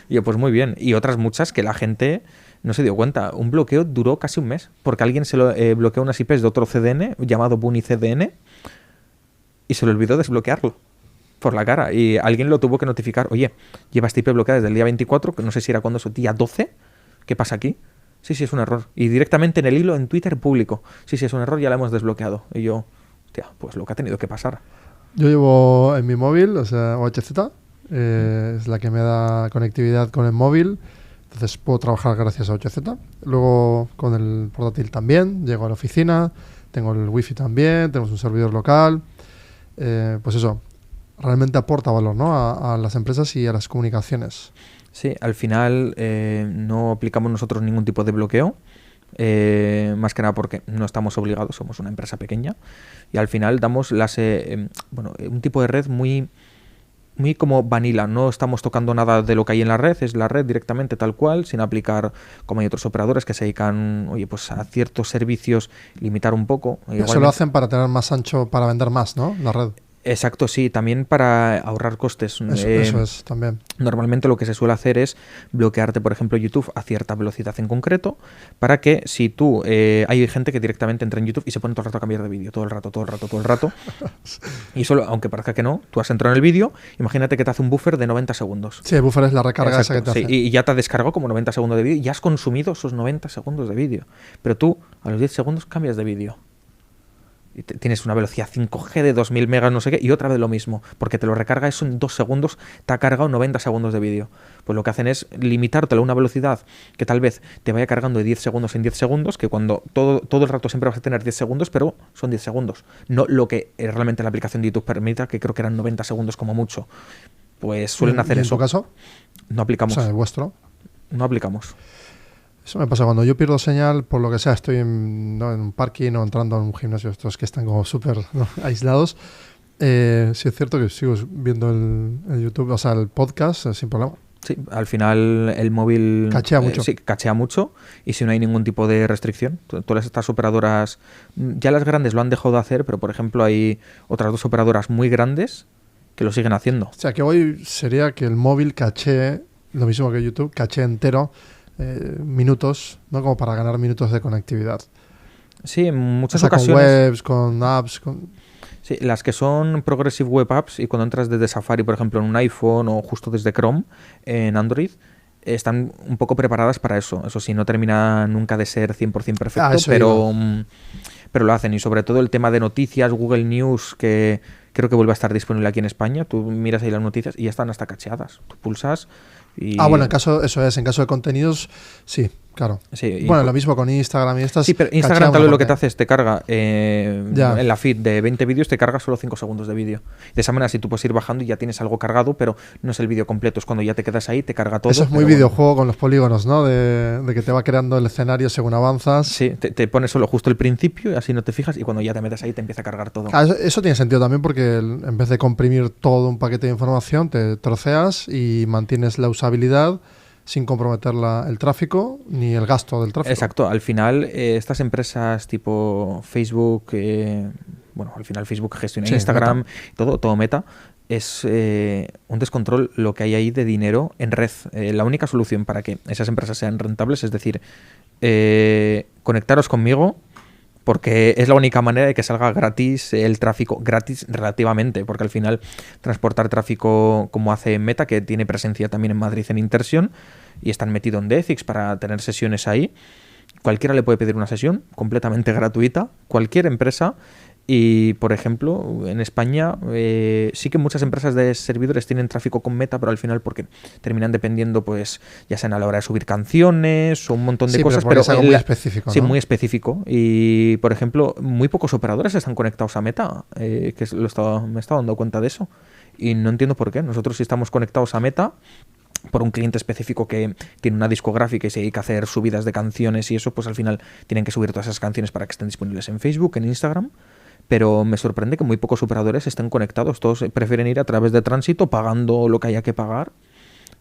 Y yo, pues muy bien. Y otras muchas que la gente no se dio cuenta. Un bloqueo duró casi un mes, porque alguien se lo bloqueó unas IPs de otro CDN, llamado Bunny CDN, y se le olvidó desbloquearlo por la cara. Y alguien lo tuvo que notificar. Oye, lleva esta IP bloqueada desde el día 24, que no sé si era cuando eso, día 12. ¿Qué pasa aquí? Sí, es un error. Y directamente en el hilo en Twitter público. Sí, es un error, ya la hemos desbloqueado. Y yo, tía, pues lo que ha tenido que pasar. Yo llevo en mi móvil, o sea, OHZ, es la que me da conectividad con el móvil. Entonces puedo trabajar gracias a OHZ. Luego con el portátil también, llego a la oficina, tengo el wifi también, tenemos un servidor local. Pues eso, realmente aporta valor, ¿no? a las empresas y a las comunicaciones. Sí, al final no aplicamos nosotros ningún tipo de bloqueo, más que nada porque no estamos obligados, somos una empresa pequeña y al final damos un tipo de red muy muy como vanilla, no estamos tocando nada de lo que hay en la red, es la red directamente tal cual, sin aplicar, como hay otros operadores que se dedican, oye, pues a ciertos servicios, limitar un poco. Eso lo hacen para tener más ancho, para vender más, ¿no? La red. Exacto, sí, también para ahorrar costes. Eso es, también. Normalmente lo que se suele hacer es bloquearte, por ejemplo, YouTube a cierta velocidad en concreto, para que si tú... hay gente que directamente entra en YouTube y se pone todo el rato a cambiar de vídeo, todo el rato. Y solo, aunque parezca que no, tú has entrado en el vídeo, imagínate que te hace un buffer de 90 segundos. Sí, el buffer es la recarga. Exacto, esa que te hace. Y ya te ha descargado como 90 segundos de vídeo y ya has consumido esos 90 segundos de vídeo. Pero tú, a los 10 segundos, cambias de vídeo. Y tienes una velocidad 5G de 2000 megas, no sé qué, y otra vez lo mismo, porque te lo recarga eso en 2 segundos, te ha cargado 90 segundos de vídeo. Pues lo que hacen es limitártelo a una velocidad que tal vez te vaya cargando de 10 segundos en 10 segundos, que cuando todo el rato siempre vas a tener 10 segundos, pero son 10 segundos. No lo que realmente la aplicación de YouTube permita, que creo que eran 90 segundos como mucho. Pues suelen hacer eso. ¿En tu caso? No aplicamos. O sea, el vuestro. No aplicamos. Eso me pasa cuando yo pierdo señal, por lo que sea, estoy en un parking o entrando en un gimnasio, estos que están como súper aislados. Sí es cierto que sigo viendo el YouTube, o sea, el podcast sin problema. Sí, al final el móvil... Cachea mucho. Sí, cachea mucho y si no hay ningún tipo de restricción. Todas estas operadoras, ya las grandes lo han dejado de hacer, pero por ejemplo hay otras 2 operadoras muy grandes que lo siguen haciendo. O sea, que hoy sería que el móvil cachee, lo mismo que YouTube, cachee entero, minutos, ¿no? Como para ganar minutos de conectividad. Sí, en muchas ocasiones. Con webs, con apps, Sí, las que son Progressive Web Apps y cuando entras desde Safari, por ejemplo, en un iPhone o justo desde Chrome en Android, están un poco preparadas para eso. Eso sí, no termina nunca de ser 100% perfecto, pero lo hacen. Y sobre todo el tema de noticias, Google News, que creo que vuelve a estar disponible aquí en España. Tú miras ahí las noticias y ya están hasta cacheadas. Tú pulsas y... bueno, en caso de contenidos, sí, claro. Sí, bueno, lo mismo con Instagram y estas. Sí, pero Instagram tal vez lo que te hace es te carga en la feed de 20 vídeos, te carga solo 5 segundos de vídeo. De esa manera, si tú puedes ir bajando y ya tienes algo cargado, pero no es el vídeo completo. Es cuando ya te quedas ahí, te carga todo. Eso es muy videojuego con los polígonos, ¿no? De que te va creando el escenario según avanzas. Sí, te pones solo justo el principio y así no te fijas y cuando ya te metes ahí te empieza a cargar todo. Eso tiene sentido también porque en vez de comprimir todo un paquete de información, te troceas y mantienes la usabilidad sin comprometer el tráfico ni el gasto del tráfico. Exacto. Al final, estas empresas tipo Facebook, al final Facebook gestiona Instagram, Meta. todo Meta, es un descontrol lo que hay ahí de dinero en red. La única solución para que esas empresas sean rentables es decir, conectaros conmigo, porque es la única manera de que salga gratis el tráfico, gratis relativamente, porque al final transportar tráfico como hace Meta, que tiene presencia también en Madrid en Intersion, y están metidos en Dethics para tener sesiones ahí, cualquiera le puede pedir una sesión completamente gratuita, cualquier empresa. Y, por ejemplo, en España sí que muchas empresas de servidores tienen tráfico con Meta, pero al final porque terminan dependiendo, pues, ya sean a la hora de subir canciones o un montón de cosas. Pero es algo muy específico, sí, ¿no? muy específico. Y, por ejemplo, muy pocos operadores están conectados a Meta, que me he estado dando cuenta de eso. Y no entiendo por qué. Nosotros sí estamos conectados a Meta por un cliente específico que tiene una discográfica y se dedica a hacer subidas de canciones y eso, pues al final tienen que subir todas esas canciones para que estén disponibles en Facebook, en Instagram. Pero me sorprende que muy pocos operadores estén conectados. Todos prefieren ir a través de tránsito pagando lo que haya que pagar.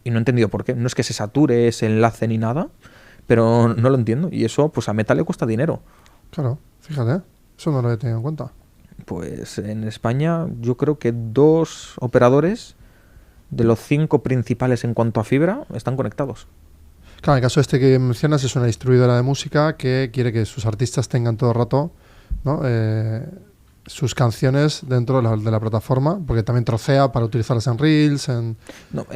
Y no he entendido por qué. No es que se sature ese enlace ni nada, pero no lo entiendo. Y eso pues a Meta le cuesta dinero. Claro, fíjate. Eso no lo he tenido en cuenta. Pues en España yo creo que 2 operadores de los 5 principales en cuanto a fibra están conectados. Claro, el caso este que mencionas es una distribuidora de música que quiere que sus artistas tengan todo el rato, ¿no? Sus canciones dentro de la plataforma, porque también trocea para utilizarlas en Reels, No,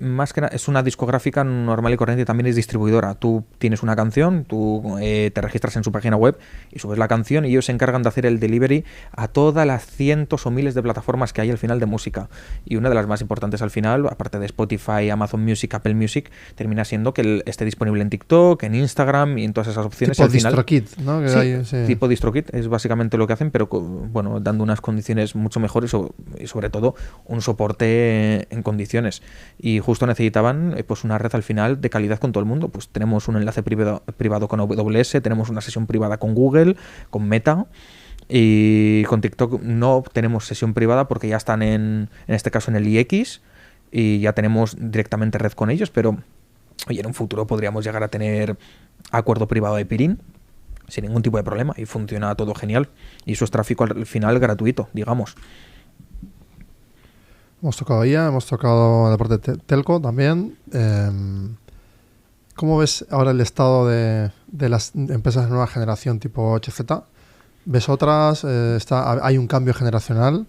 más que nada, es una discográfica normal y corriente, también es distribuidora. Tú tienes una canción, tú te registras en su página web y subes la canción y ellos se encargan de hacer el delivery a todas las cientos o miles de plataformas que hay al final de música. Y una de las más importantes al final, aparte de Spotify, Amazon Music, Apple Music, termina siendo que esté disponible en TikTok, en Instagram y en todas esas opciones. Tipo DistroKid, ¿no? Que sí, hay, sí. Tipo DistroKid es básicamente lo que hacen, pero bueno, dando unas condiciones mucho mejores y sobre todo un soporte en condiciones. Y justo necesitaban pues una red al final de calidad con todo el mundo. Pues tenemos un enlace privado con AWS, tenemos una sesión privada con Google, con Meta, Y con TikTok no tenemos sesión privada porque ya están en este caso en el IX y ya tenemos directamente red con ellos, pero oye, en un futuro podríamos llegar a tener acuerdo privado de peering sin ningún tipo de problema y funciona todo genial. Y eso es tráfico al final gratuito, digamos. Hemos tocado IA, hemos tocado la parte telco también. ¿Cómo ves ahora el estado de las empresas de nueva generación tipo HZ? ¿Ves otras? ¿Hay un cambio generacional?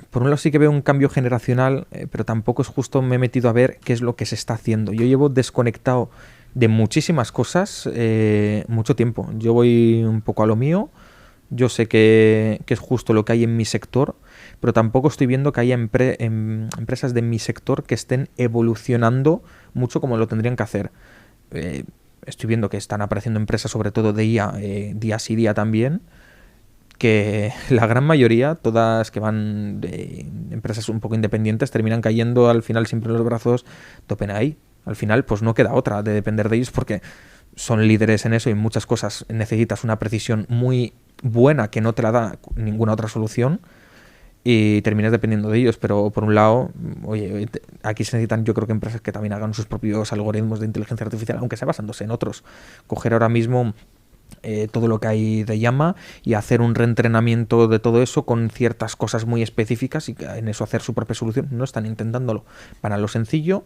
Por un lado sí que veo un cambio generacional, pero tampoco es justo me he metido a ver qué es lo que se está haciendo. Yo llevo desconectado de muchísimas cosas mucho tiempo. Yo voy un poco a lo mío. Yo sé que es justo lo que hay en mi sector, pero tampoco estoy viendo que haya empresas de mi sector que estén evolucionando mucho como lo tendrían que hacer. Estoy viendo que están apareciendo empresas, sobre todo de IA, día sí día también, que la gran mayoría, todas que van de empresas un poco independientes, terminan cayendo al final siempre en los brazos de OpenAI. Al final pues no queda otra de depender de ellos porque son líderes en eso y en muchas cosas necesitas una precisión muy buena que no te la da ninguna otra solución y terminas dependiendo de ellos. Pero por un lado, oye, aquí se necesitan yo creo que empresas que también hagan sus propios algoritmos de inteligencia artificial, aunque sea basándose en otros. Coger ahora mismo todo lo que hay de Llama y hacer un reentrenamiento de todo eso con ciertas cosas muy específicas y en eso hacer su propia solución. No están intentándolo para lo sencillo,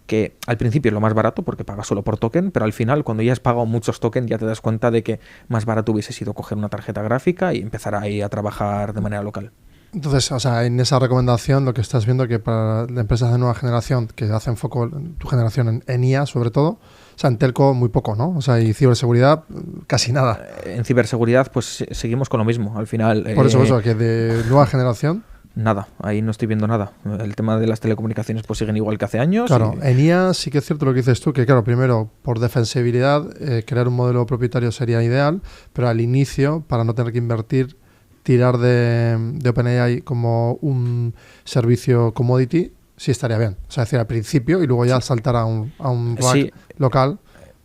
que al principio es lo más barato porque pagas solo por token, pero al final cuando ya has pagado muchos tokens ya te das cuenta de que más barato hubiese sido coger una tarjeta gráfica y empezar ahí a trabajar de manera local. Entonces, o sea, en esa recomendación lo que estás viendo que para empresas de nueva generación que hacen foco en tu generación en IA sobre todo, o sea, en telco muy poco, ¿no? O sea, y ciberseguridad casi nada. En ciberseguridad pues seguimos con lo mismo, al final. Por eso, que de nueva generación... Nada, ahí no estoy viendo nada. El tema de las telecomunicaciones pues siguen igual que hace años. Claro, en IA sí que es cierto lo que dices tú, que claro, primero, por defensibilidad, crear un modelo propietario sería ideal, pero al inicio, para no tener que invertir, tirar de OpenAI como un servicio commodity, sí estaría bien. O sea, es decir, al principio y luego ya saltar a un rack local.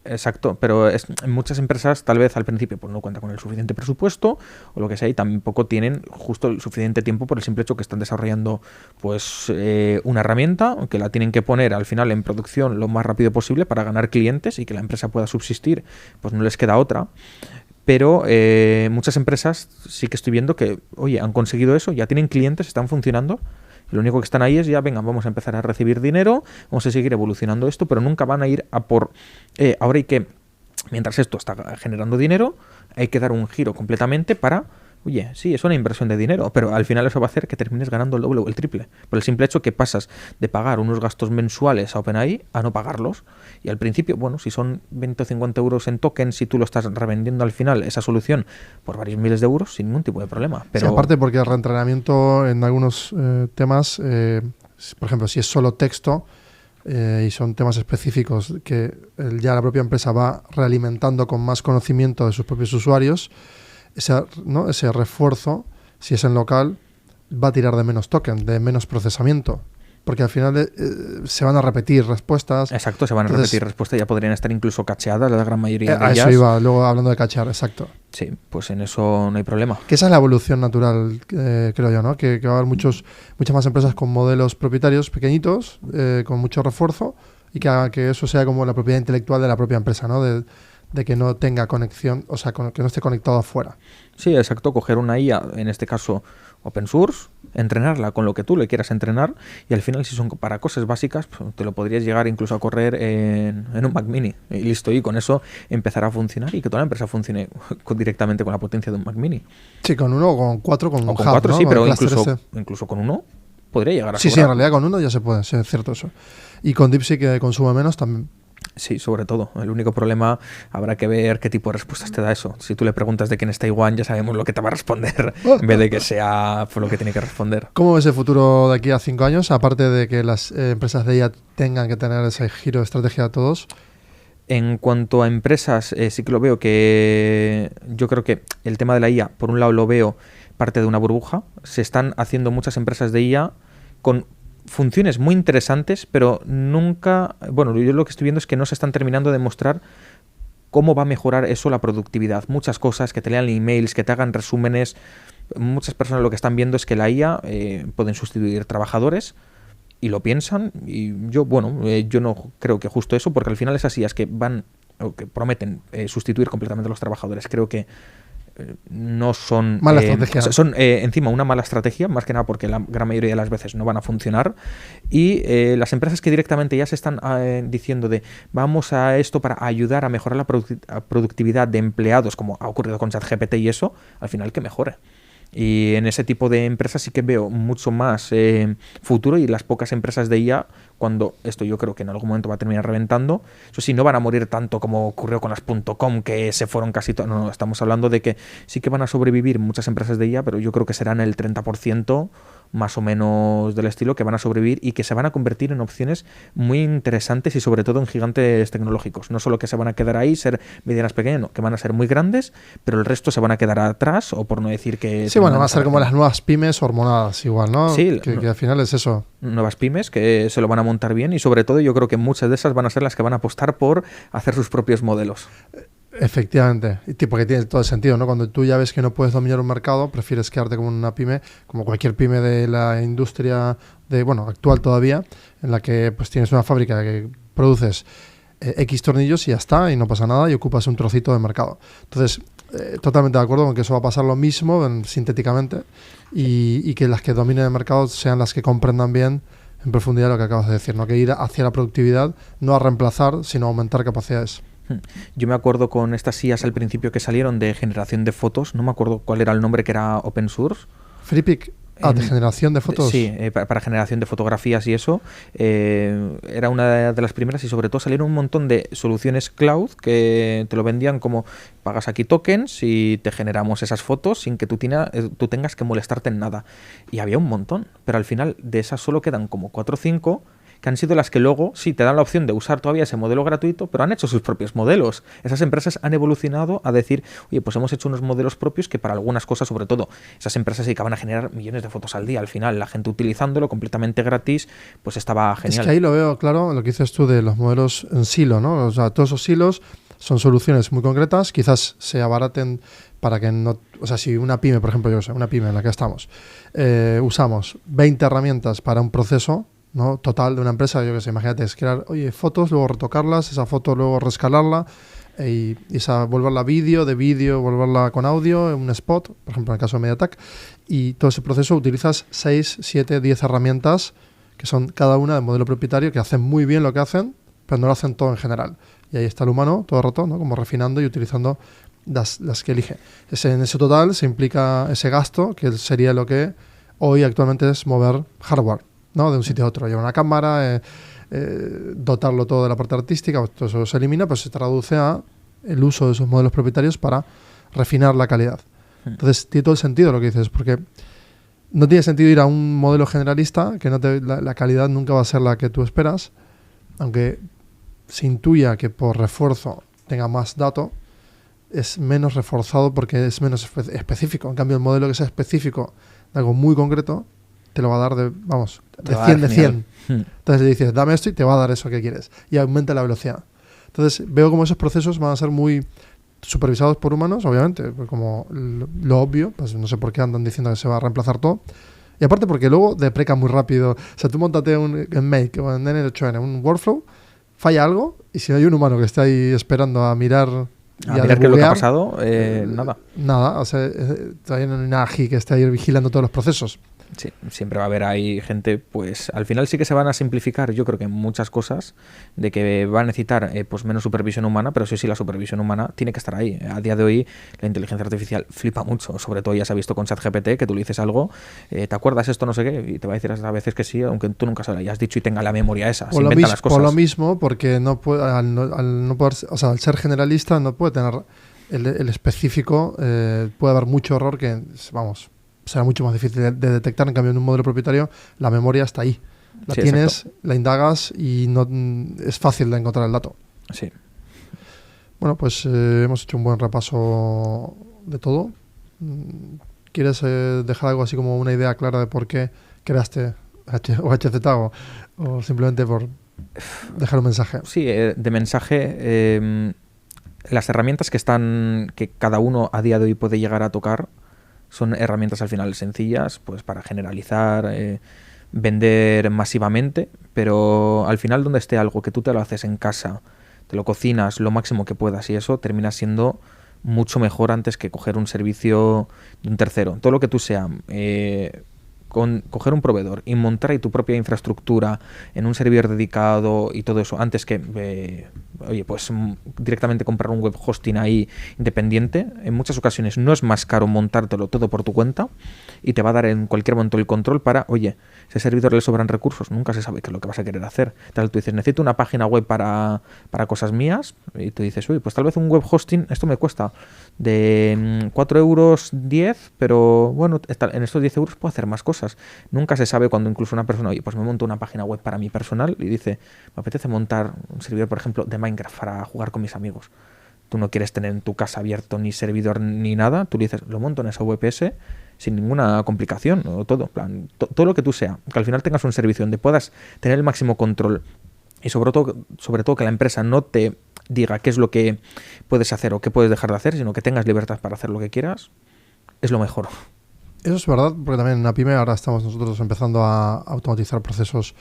Exacto, pero en muchas empresas tal vez al principio pues no cuentan con el suficiente presupuesto o lo que sea y tampoco tienen justo el suficiente tiempo por el simple hecho que están desarrollando pues una herramienta que la tienen que poner al final en producción lo más rápido posible para ganar clientes y que la empresa pueda subsistir, pues no les queda otra. Pero muchas empresas sí que estoy viendo que, oye, han conseguido eso, ya tienen clientes, están funcionando. Lo único que están ahí es ya, venga, vamos a empezar a recibir dinero, vamos a seguir evolucionando esto, pero nunca van a ir a por... ahora hay que, mientras esto está generando dinero, hay que dar un giro completamente para... Oye, sí, es una inversión de dinero, pero al final eso va a hacer que termines ganando el doble o el triple. Por el simple hecho que pasas de pagar unos gastos mensuales a OpenAI a no pagarlos. Y al principio, bueno, si son 20 o 50 euros en tokens, si tú lo estás revendiendo al final, esa solución, por varios miles de euros, sin ningún tipo de problema. Pero... Sí, aparte porque el reentrenamiento en algunos temas, por ejemplo, si es solo texto y son temas específicos que ya la propia empresa va realimentando con más conocimiento de sus propios usuarios, ese refuerzo, si es en local, va a tirar de menos token, de menos procesamiento. Porque al final se van a repetir respuestas. Exacto, se van a repetir respuestas, ya podrían estar incluso cacheadas la gran mayoría de ellas. Eso iba, luego hablando de cachear, exacto. Sí, pues en eso no hay problema. Que esa es la evolución natural, creo yo, ¿no? Que va a haber muchas más empresas con modelos propietarios pequeñitos, con mucho refuerzo, y que eso sea como la propiedad intelectual de la propia empresa, ¿no? De que no tenga conexión, o sea, que no esté conectado afuera. Sí, exacto, coger una IA, en este caso open source, entrenarla con lo que tú le quieras entrenar y al final si son para cosas básicas pues, te lo podrías llegar incluso a correr en un Mac Mini y listo, y con eso empezará a funcionar y que toda la empresa funcione directamente con la potencia de un Mac Mini. Sí, con uno o con cuatro, con un hub, cuatro, ¿no? Sí, con pero incluso con uno podría llegar a sobrar. Sí, en realidad con uno ya se puede, sí, es cierto eso. Y con DeepSeek que consume menos también. Sí, sobre todo. El único problema, habrá que ver qué tipo de respuestas te da eso. Si tú le preguntas de quién es Taiwán, ya sabemos lo que te va a responder, en vez de que sea lo que tiene que responder. ¿Cómo ves el futuro de aquí a 5 años? Aparte de que las empresas de IA tengan que tener ese giro de estrategia a todos. En cuanto a empresas, sí que lo veo que... Yo creo que el tema de la IA, por un lado lo veo parte de una burbuja. Se están haciendo muchas empresas de IA con funciones muy interesantes, pero nunca... Bueno, yo lo que estoy viendo es que no se están terminando de mostrar ¿cómo va a mejorar eso la productividad? Muchas cosas, que te lean emails, que te hagan resúmenes. Muchas personas lo que están viendo es que la IA pueden sustituir trabajadores y lo piensan, y yo no creo que justo eso, porque al final esas IAs que van o que prometen sustituir completamente a los trabajadores, creo que no son... Mala estrategia. Son encima una mala estrategia, más que nada porque la gran mayoría de las veces no van a funcionar, y las empresas que directamente ya se están diciendo de vamos a esto para ayudar a mejorar la productividad de empleados, como ha ocurrido con ChatGPT y eso, al final que mejore. Y en ese tipo de empresas sí que veo mucho más futuro, y las pocas empresas de IA, cuando esto yo creo que en algún momento va a terminar reventando, eso sí, no van a morir tanto como ocurrió con las .com, que se fueron casi todas. No, estamos hablando de que sí que van a sobrevivir muchas empresas de IA, pero yo creo que serán el 30% más o menos del estilo que van a sobrevivir, y que se van a convertir en opciones muy interesantes y sobre todo en gigantes tecnológicos. No solo que se van a quedar ahí, ser medianas pequeñas, no, que van a ser muy grandes, pero el resto se van a quedar atrás, o por no decir que... Sí, bueno, va a ser como las nuevas pymes hormonadas igual, ¿no? Sí, que al final es eso. Nuevas pymes que se lo van a montar bien, y sobre todo yo creo que muchas de esas van a ser las que van a apostar por hacer sus propios modelos. Efectivamente, porque tiene todo el sentido, ¿no? Cuando tú ya ves que no puedes dominar un mercado, prefieres quedarte como una pyme, como cualquier pyme de la industria actual todavía, en la que pues tienes una fábrica que produces X tornillos y ya está, y no pasa nada, y ocupas un trocito de mercado. Entonces, totalmente de acuerdo con que eso va a pasar lo mismo sintéticamente, y que las que dominen el mercado sean las que comprendan bien en profundidad lo que acabas de decir, ¿no? Que ir hacia la productividad, no a reemplazar, sino a aumentar capacidades. Yo me acuerdo con estas IAs al principio que salieron de generación de fotos, no me acuerdo cuál era el nombre, que era open source. FreePic. De generación de fotos. Sí, para generación de fotografías y eso. Era una de las primeras, y sobre todo salieron un montón de soluciones cloud que te lo vendían como pagas aquí tokens y te generamos esas fotos sin que tú tengas que molestarte en nada. Y había un montón, pero al final de esas solo quedan como 4 o 5 que han sido las que luego sí te dan la opción de usar todavía ese modelo gratuito, pero han hecho sus propios modelos. Esas empresas han evolucionado a decir, oye, pues hemos hecho unos modelos propios que para algunas cosas, sobre todo, esas empresas se dedicaban a generar millones de fotos al día. Al final, la gente utilizándolo completamente gratis, pues estaba genial. Es que ahí lo veo claro, lo que dices tú de los modelos en silo, ¿no? O sea, todos esos silos son soluciones muy concretas, quizás se abaraten para que no... O sea, si una pyme, por ejemplo, una pyme en la que estamos, usamos 20 herramientas para un proceso, ¿no? Total de una empresa, yo que sé, imagínate, es crear, fotos, luego retocarlas, esa foto luego rescalarla y esa volverla vídeo, volverla con audio, un spot, por ejemplo en el caso de MediaTek, y todo ese proceso utilizas 6, 7, 10 herramientas que son cada una de modelo propietario, que hacen muy bien lo que hacen, pero no lo hacen todo en general. Y ahí está el humano, todo roto, ¿no? Como refinando y utilizando las que elige. En ese total se implica ese gasto, que sería lo que hoy actualmente es mover hardware, ¿no? De un sitio a otro, llevar una cámara, dotarlo todo de la parte artística, pues todo eso se elimina, pues se traduce a el uso de esos modelos propietarios para refinar la calidad. Entonces tiene todo el sentido lo que dices, porque no tiene sentido ir a un modelo generalista que la calidad nunca va a ser la que tú esperas, aunque se intuya que por refuerzo tenga más dato, es menos reforzado porque es menos específico. En cambio, el modelo que sea específico de algo muy concreto te lo va a dar de 100 de 100. Entonces le dices, dame esto y te va a dar eso que quieres. Y aumenta la velocidad. Entonces veo como esos procesos van a ser muy supervisados por humanos, obviamente, pues como lo obvio, pues no sé por qué andan diciendo que se va a reemplazar todo. Y aparte porque luego depreca muy rápido. O sea, tú montate en Make o en N8N un workflow, falla algo, y si no hay un humano que está ahí esperando a mirar... A mirar qué es lo que ha pasado, nada. Nada, o sea, todavía no hay una AGI que esté ahí vigilando todos los procesos. Sí, siempre va a haber ahí gente, pues al final sí que se van a simplificar, yo creo que muchas cosas, de que va a necesitar pues menos supervisión humana, pero sí, la supervisión humana tiene que estar ahí. A día de hoy la inteligencia artificial flipa mucho, sobre todo ya se ha visto con ChatGPT, que tú le dices algo, ¿te acuerdas esto no sé qué? Y te va a decir a veces que sí, aunque tú nunca se lo hayas dicho y tenga la memoria esa, se inventa las cosas. Por lo mismo, porque no puede, al no poder, o sea, al ser generalista no puede tener el específico, puede haber mucho error que, vamos, será mucho más difícil de detectar. En cambio, en un modelo propietario la memoria está ahí, la tienes, exacto. La indagas y no es fácil de encontrar el dato. Sí. Bueno, pues hemos hecho un buen repaso de todo. ¿Quieres dejar algo así como una idea clara de por qué creaste HZ o simplemente por dejar un mensaje? Sí, de mensaje... las herramientas que cada uno a día de hoy puede llegar a tocar son herramientas al final sencillas, pues para generalizar, vender masivamente, pero al final donde esté algo que tú te lo haces en casa, te lo cocinas lo máximo que puedas y eso termina siendo mucho mejor antes que coger un servicio de un tercero. Todo lo que tú sea, con coger un proveedor y montar ahí tu propia infraestructura en un servidor dedicado y todo eso, antes que, oye, pues directamente comprar un web hosting ahí independiente, en muchas ocasiones no es más caro montártelo todo por tu cuenta y te va a dar en cualquier momento el control para, oye, si a ese servidor le sobran recursos, nunca se sabe qué es lo que vas a querer hacer. Tal, tú dices, necesito una página web para cosas mías y tú dices, oye, pues tal vez un web hosting, esto me cuesta de 4 euros 10, pero bueno, en estos 10 euros puedo hacer más cosas. Nunca se sabe cuando incluso una persona, oye, pues me monto una página web para mi personal y dice, me apetece montar un servidor, por ejemplo, de Minecraft para jugar con mis amigos. Tú no quieres tener en tu casa abierto ni servidor ni nada, tú le dices, lo monto en esa VPS sin ninguna complicación, o todo, plan, todo lo que tú sea, que al final tengas un servicio donde puedas tener el máximo control y sobre todo que la empresa no te diga qué es lo que puedes hacer o qué puedes dejar de hacer, sino que tengas libertad para hacer lo que quieras, es lo mejor. Eso es verdad, porque también en Apime ahora estamos nosotros empezando a automatizar procesos,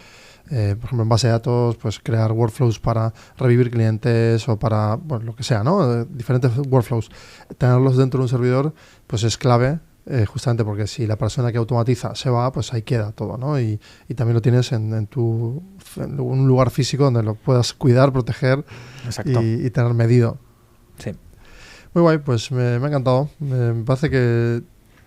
por ejemplo, en base de datos, pues crear workflows para revivir clientes o para, bueno, lo que sea, ¿no? Diferentes workflows. Tenerlos dentro de un servidor, pues es clave, justamente porque si la persona que automatiza se va, pues ahí queda todo, ¿no? Y también lo tienes en un lugar físico donde lo puedas cuidar, proteger y tener medido. Sí. Muy guay, pues me ha encantado. Me parece que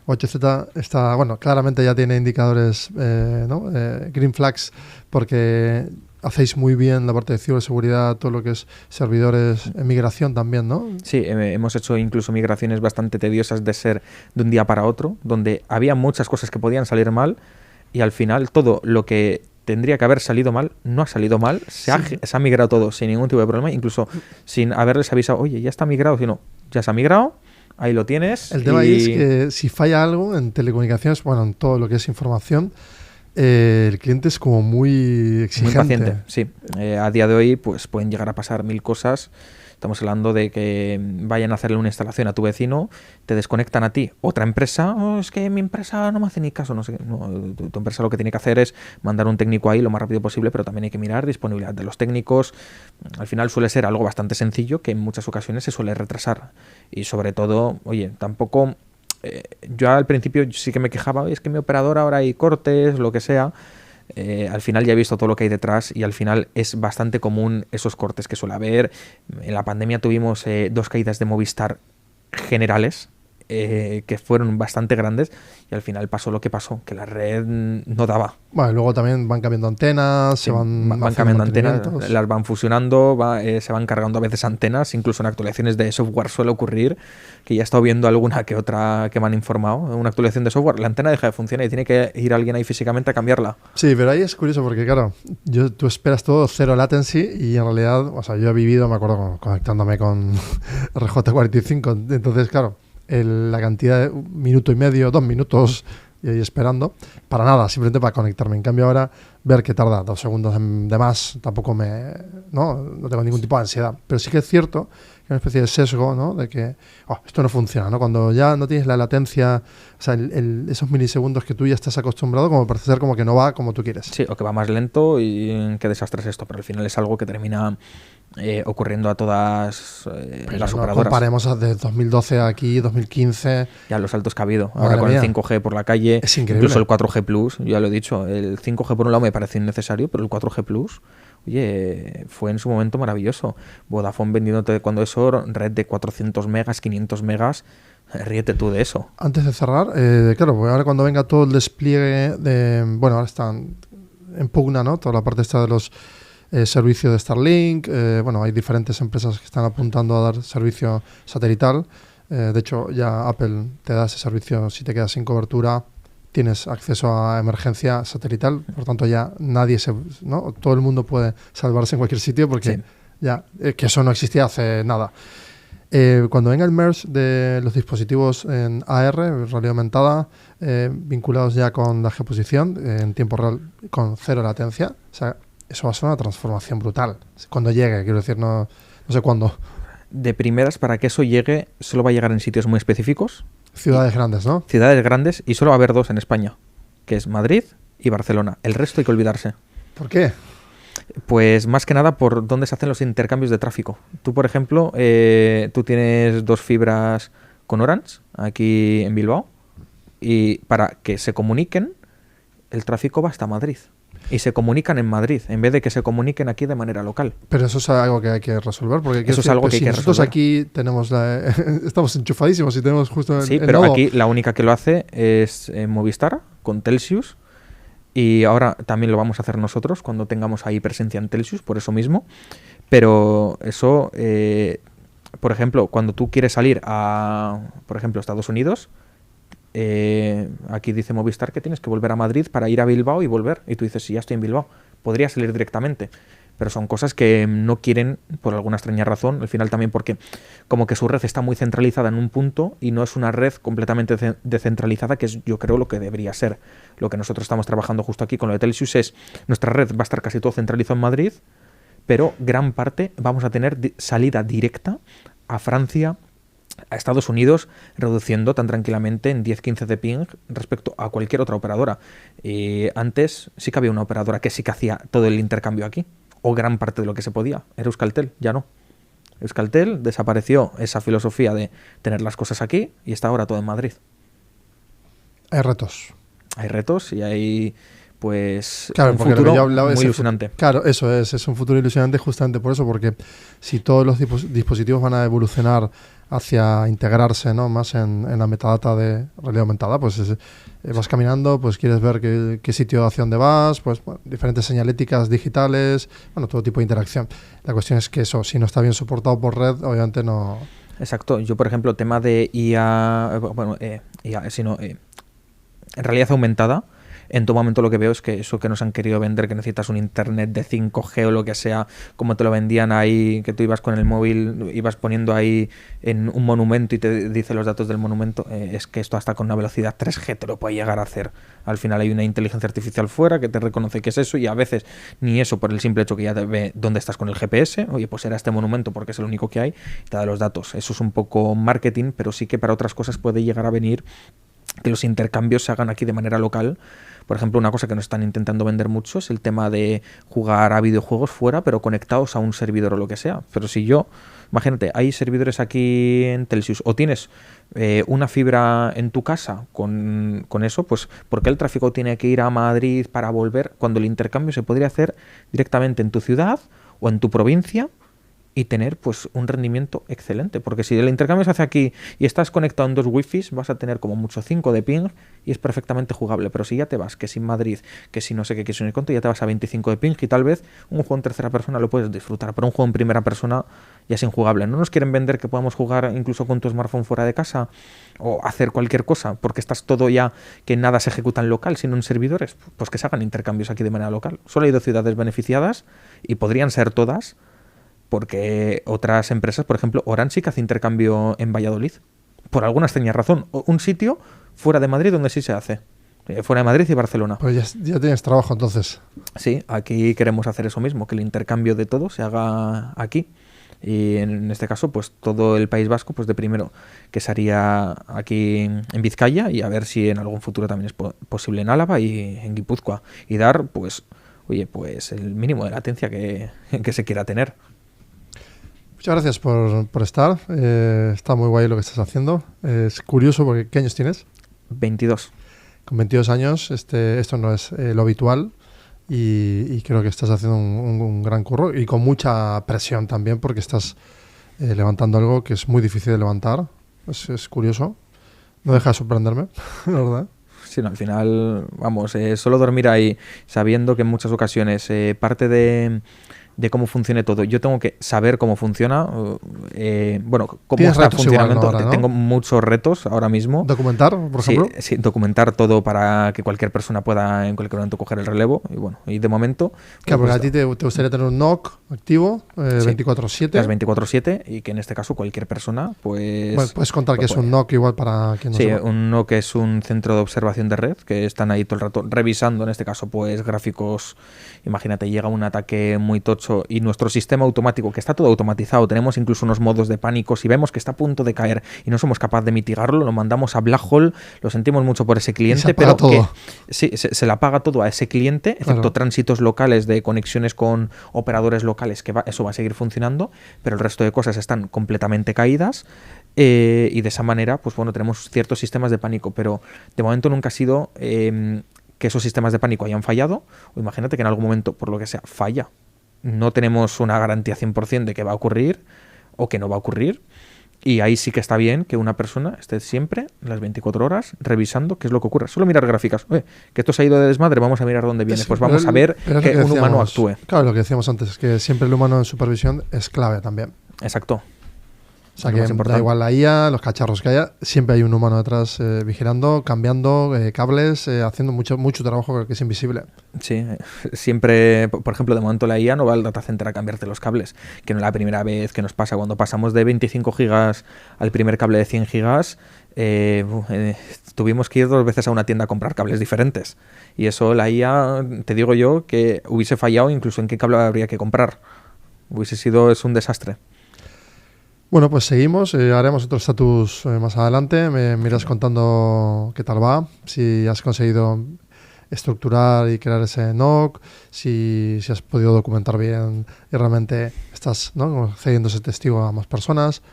8Z está, bueno, claramente ya tiene indicadores, ¿no? Green flags, porque hacéis muy bien la parte de ciberseguridad, todo lo que es servidores, migración también, ¿no? Sí, hemos hecho incluso migraciones bastante tediosas de ser de un día para otro, donde había muchas cosas que podían salir mal y al final todo lo que tendría que haber salido mal, no ha salido mal, se ha migrado todo sin ningún tipo de problema, incluso sin haberles avisado, oye, ya está migrado, sino ya se ha migrado. Ahí lo tienes. El tema ahí es que si falla algo en telecomunicaciones, bueno, en todo lo que es información, el cliente es como muy exigente. Muy paciente, sí. A día de hoy pues pueden llegar a pasar 1000 cosas. Estamos hablando de que vayan a hacerle una instalación a tu vecino, te desconectan a ti, otra empresa, es que mi empresa no me hace ni caso, no sé, no, tu empresa lo que tiene que hacer es mandar un técnico ahí lo más rápido posible, pero también hay que mirar disponibilidad de los técnicos. Al final suele ser algo bastante sencillo que en muchas ocasiones se suele retrasar y sobre todo, oye, tampoco... yo al principio sí que me quejaba, es que mi operador ahora hay cortes, lo que sea. Al final ya he visto todo lo que hay detrás y al final es bastante común esos cortes que suele haber. En la pandemia tuvimos 2 caídas de Movistar generales que fueron bastante grandes y al final pasó lo que pasó, que la red no daba. Bueno, luego también van cambiando antenas, Sí, se van cambiando antenas, las van fusionando, se van cargando a veces antenas, incluso en actualizaciones de software suele ocurrir, que ya he estado viendo alguna que otra que me han informado, una actualización de software, la antena deja de funcionar y tiene que ir alguien ahí físicamente a cambiarla. Sí, pero ahí es curioso porque claro, tú esperas todo cero latency y en realidad, o sea, yo he vivido, me acuerdo, conectándome con RJ45, entonces claro, la cantidad de 1 minuto y medio, 2 minutos y ahí esperando, para nada, simplemente para conectarme. En cambio ahora, ver que tarda 2 segundos de más, tampoco no tengo ningún tipo de ansiedad. Pero sí que es cierto que hay una especie de sesgo, ¿no? De que esto no funciona, ¿no? Cuando ya no tienes la latencia, o sea, esos milisegundos que tú ya estás acostumbrado, como parece ser como que no va como tú quieres. Sí, o que va más lento y qué desastre es esto, pero al final es algo que termina ocurriendo a todas las operadoras. Comparemos desde 2012 aquí, 2015. Ya los saltos que ha habido. Ahora con el 5G por la calle, es increíble. Incluso el 4G Plus, ya lo he dicho, el 5G por un lado me parece innecesario, pero el 4G Plus, oye, fue en su momento maravilloso. Vodafone vendiéndote cuando eso, red de 400 megas, 500 megas, ríete tú de eso. Antes de cerrar, claro, pues ahora cuando venga todo el despliegue de... Bueno, ahora están en pugna, ¿no? Toda la parte esta de los servicios de Starlink. Bueno, hay diferentes empresas que están apuntando a dar servicio satelital. De hecho, ya Apple te da ese servicio si te quedas sin cobertura. Tienes acceso a emergencia satelital, por tanto ya ¿no? Todo el mundo puede salvarse en cualquier sitio porque ya que eso no existía hace nada. Cuando venga el merge de los dispositivos en AR, realidad aumentada, vinculados ya con la geoposición en tiempo real con 0 latencia, o sea, eso va a ser una transformación brutal. Cuando llegue, quiero decir, no sé cuándo. de primeras, para que eso llegue, solo va a llegar en sitios muy específicos. Ciudades grandes, ¿no? Ciudades grandes, y solo va a haber 2 en España, que es Madrid y Barcelona. El resto hay que olvidarse. ¿Por qué? Pues más que nada por dónde se hacen los intercambios de tráfico. Tú, por ejemplo, tú tienes 2 fibras con Orange aquí en Bilbao, y para que se comuniquen, el tráfico va hasta Madrid. Y se comunican en Madrid, en vez de que se comuniquen aquí de manera local. Pero eso es algo que hay que resolver. Porque eso es algo que hay que resolver. Nosotros aquí tenemos estamos enchufadísimos y tenemos justo Sí, el pero nodo. aquí la única que lo hace es Movistar con Telxius. Y ahora también lo vamos a hacer nosotros cuando tengamos ahí presencia en Telxius, por eso mismo. Pero eso, por ejemplo, cuando tú quieres salir a, por ejemplo, Estados Unidos, aquí dice Movistar que tienes que volver a Madrid para ir a Bilbao y volver. Y tú dices, sí, ya estoy en Bilbao. Podría salir directamente. Pero son cosas que no quieren por alguna extraña razón. Al final también porque como que su red está muy centralizada en un punto y no es una red completamente descentralizada, que es, yo creo, lo que debería ser. Lo que nosotros estamos trabajando justo aquí con lo de Telxius es, nuestra red va a estar casi todo centralizado en Madrid, pero gran parte vamos a tener salida directa a Francia, a Estados Unidos, reduciendo tan tranquilamente en 10-15 de ping respecto a cualquier otra operadora. Antes sí que había una operadora que sí que hacía todo el intercambio aquí, o gran parte de lo que se podía. Era Euskaltel, ya no. Euskaltel desapareció esa filosofía de tener las cosas aquí y está ahora todo en Madrid. Hay retos. Hay retos y hay, pues, claro, un porque futuro yo hablaba muy ese ilusionante. Claro, eso es un futuro ilusionante justamente por eso, porque si todos los dispositivos van a evolucionar hacia integrarse, ¿no?, más en la metadata de realidad aumentada, pues vas caminando, pues quieres ver qué sitio hacia dónde vas, pues bueno, diferentes señaléticas digitales, bueno, todo tipo de interacción. La cuestión es que eso, si no está bien soportado por red, obviamente no... Exacto. Yo, por ejemplo, tema de IA, bueno, IA, sino en realidad aumentada, en todo momento lo que veo es que eso que nos han querido vender, que necesitas un internet de 5G o lo que sea, como te lo vendían ahí, que tú ibas con el móvil, ibas poniendo ahí en un monumento y te dice los datos del monumento, es que esto hasta con una velocidad 3G te lo puede llegar a hacer. Al final hay una inteligencia artificial fuera que te reconoce que es eso, y a veces ni eso, por el simple hecho que ya te ve dónde estás con el GPS, oye, pues era este monumento porque es el único que hay, y te da los datos. Eso es un poco marketing, pero sí que para otras cosas puede llegar a venir que los intercambios se hagan aquí de manera local. Por ejemplo, una cosa que nos están intentando vender mucho es el tema de jugar a videojuegos fuera, pero conectados a un servidor o lo que sea. Pero si yo, imagínate, hay servidores aquí en Telxius, o tienes una fibra en tu casa con eso, pues ¿por qué el tráfico tiene que ir a Madrid para volver cuando el intercambio se podría hacer directamente en tu ciudad o en tu provincia y tener pues un rendimiento excelente? Porque si el intercambio se hace aquí y estás conectado en 2 wifis, vas a tener como mucho 5 de ping y es perfectamente jugable. Pero si ya te vas, que si Madrid, que si no sé qué, que si no cuánto, ya te vas a 25 de ping y tal vez un juego en tercera persona lo puedes disfrutar, pero un juego en primera persona ya es injugable. No nos quieren vender que podamos jugar incluso con tu smartphone fuera de casa o hacer cualquier cosa, porque estás todo ya, que nada se ejecuta en local, sino en servidores. Pues que se hagan intercambios aquí de manera local. Solo hay 2 ciudades beneficiadas y podrían ser todas, porque otras empresas, por ejemplo, Orange sí que hace intercambio en Valladolid. Por alguna extraña razón. Un sitio fuera de Madrid donde sí se hace. Fuera de Madrid y Barcelona. Pues ya tienes trabajo entonces. Sí, aquí queremos hacer eso mismo, que el intercambio de todo se haga aquí. Y en este caso, pues todo el País Vasco, pues de primero, que se haría aquí en Vizcaya, y a ver si en algún futuro también es posible en Álava y en Guipúzcoa. Y dar, pues, oye, pues el mínimo de latencia que se quiera tener. Muchas gracias por estar. Está muy guay lo que estás haciendo. Es curioso porque ¿qué años tienes? 22. Con 22 años esto no es lo habitual y creo que estás haciendo un gran curro y con mucha presión también porque estás levantando algo que es muy difícil de levantar. Es curioso. No deja de sorprenderme, la verdad. Sí, no, al final, vamos, solo dormir ahí sabiendo que en muchas ocasiones parte de cómo funcione todo, yo tengo que saber cómo funciona, bueno, cómo está el funcionamiento. Ahora, ¿no? Tengo muchos retos ahora mismo. ¿Documentar, por ejemplo? Sí, documentar todo para que cualquier persona pueda en cualquier momento coger el relevo. Y bueno, y de momento... Claro, porque a ti te gustaría tener un NOC activo, 24/7. Las 24/7, y que en este caso cualquier persona, pues... Bueno, puedes contar que es un NOC igual para quien no Sí, sepa. un NOC es un centro de observación de red, que están ahí todo el rato revisando, en este caso, pues gráficos. Imagínate, llega un ataque muy tocho 8 y nuestro sistema automático, que está todo automatizado, tenemos incluso unos modos de pánico, si vemos que está a punto de caer y no somos capaces de mitigarlo, lo mandamos a Black Hole, lo sentimos mucho por ese cliente, pero todo. Que sí, se le apaga todo a ese cliente, excepto Claro. tránsitos locales de conexiones con operadores locales, que eso va a seguir funcionando, pero el resto de cosas están completamente caídas. Y de esa manera, pues bueno, tenemos ciertos sistemas de pánico, pero de momento nunca ha sido que esos sistemas de pánico hayan fallado, o imagínate que en algún momento, por lo que sea, falla. No tenemos una garantía 100% de que va a ocurrir o que no va a ocurrir, y ahí sí que está bien que una persona esté siempre, las 24 horas, revisando qué es lo que ocurre. Solo mirar gráficas. Oye, que esto se ha ido de desmadre, vamos a mirar dónde viene. Sí, pues vamos a ver que un humano actúe. Claro, lo que decíamos antes, que siempre el humano en supervisión es clave también. Exacto. O sea, que da igual la IA, los cacharros que haya, siempre hay un humano detrás vigilando, cambiando cables, haciendo mucho trabajo que es invisible. Sí, siempre, por ejemplo, de momento la IA no va al data center a cambiarte los cables, que no es la primera vez que nos pasa. Cuando pasamos de 25 gigas al primer cable de 100 gigas, tuvimos que ir 2 veces a una tienda a comprar cables diferentes. Y eso la IA, te digo yo, que hubiese fallado incluso en qué cable habría que comprar. Es un desastre. Bueno, pues seguimos, haremos otro status más adelante, me irás contando qué tal va, si has conseguido estructurar y crear ese NOC, si has podido documentar bien y realmente estás, ¿no?, cediendo ese testigo a más personas,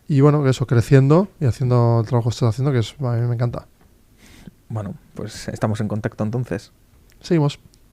y bueno, eso, creciendo y haciendo el trabajo que estás haciendo, que a mí me encanta. Bueno, pues estamos en contacto entonces. Seguimos.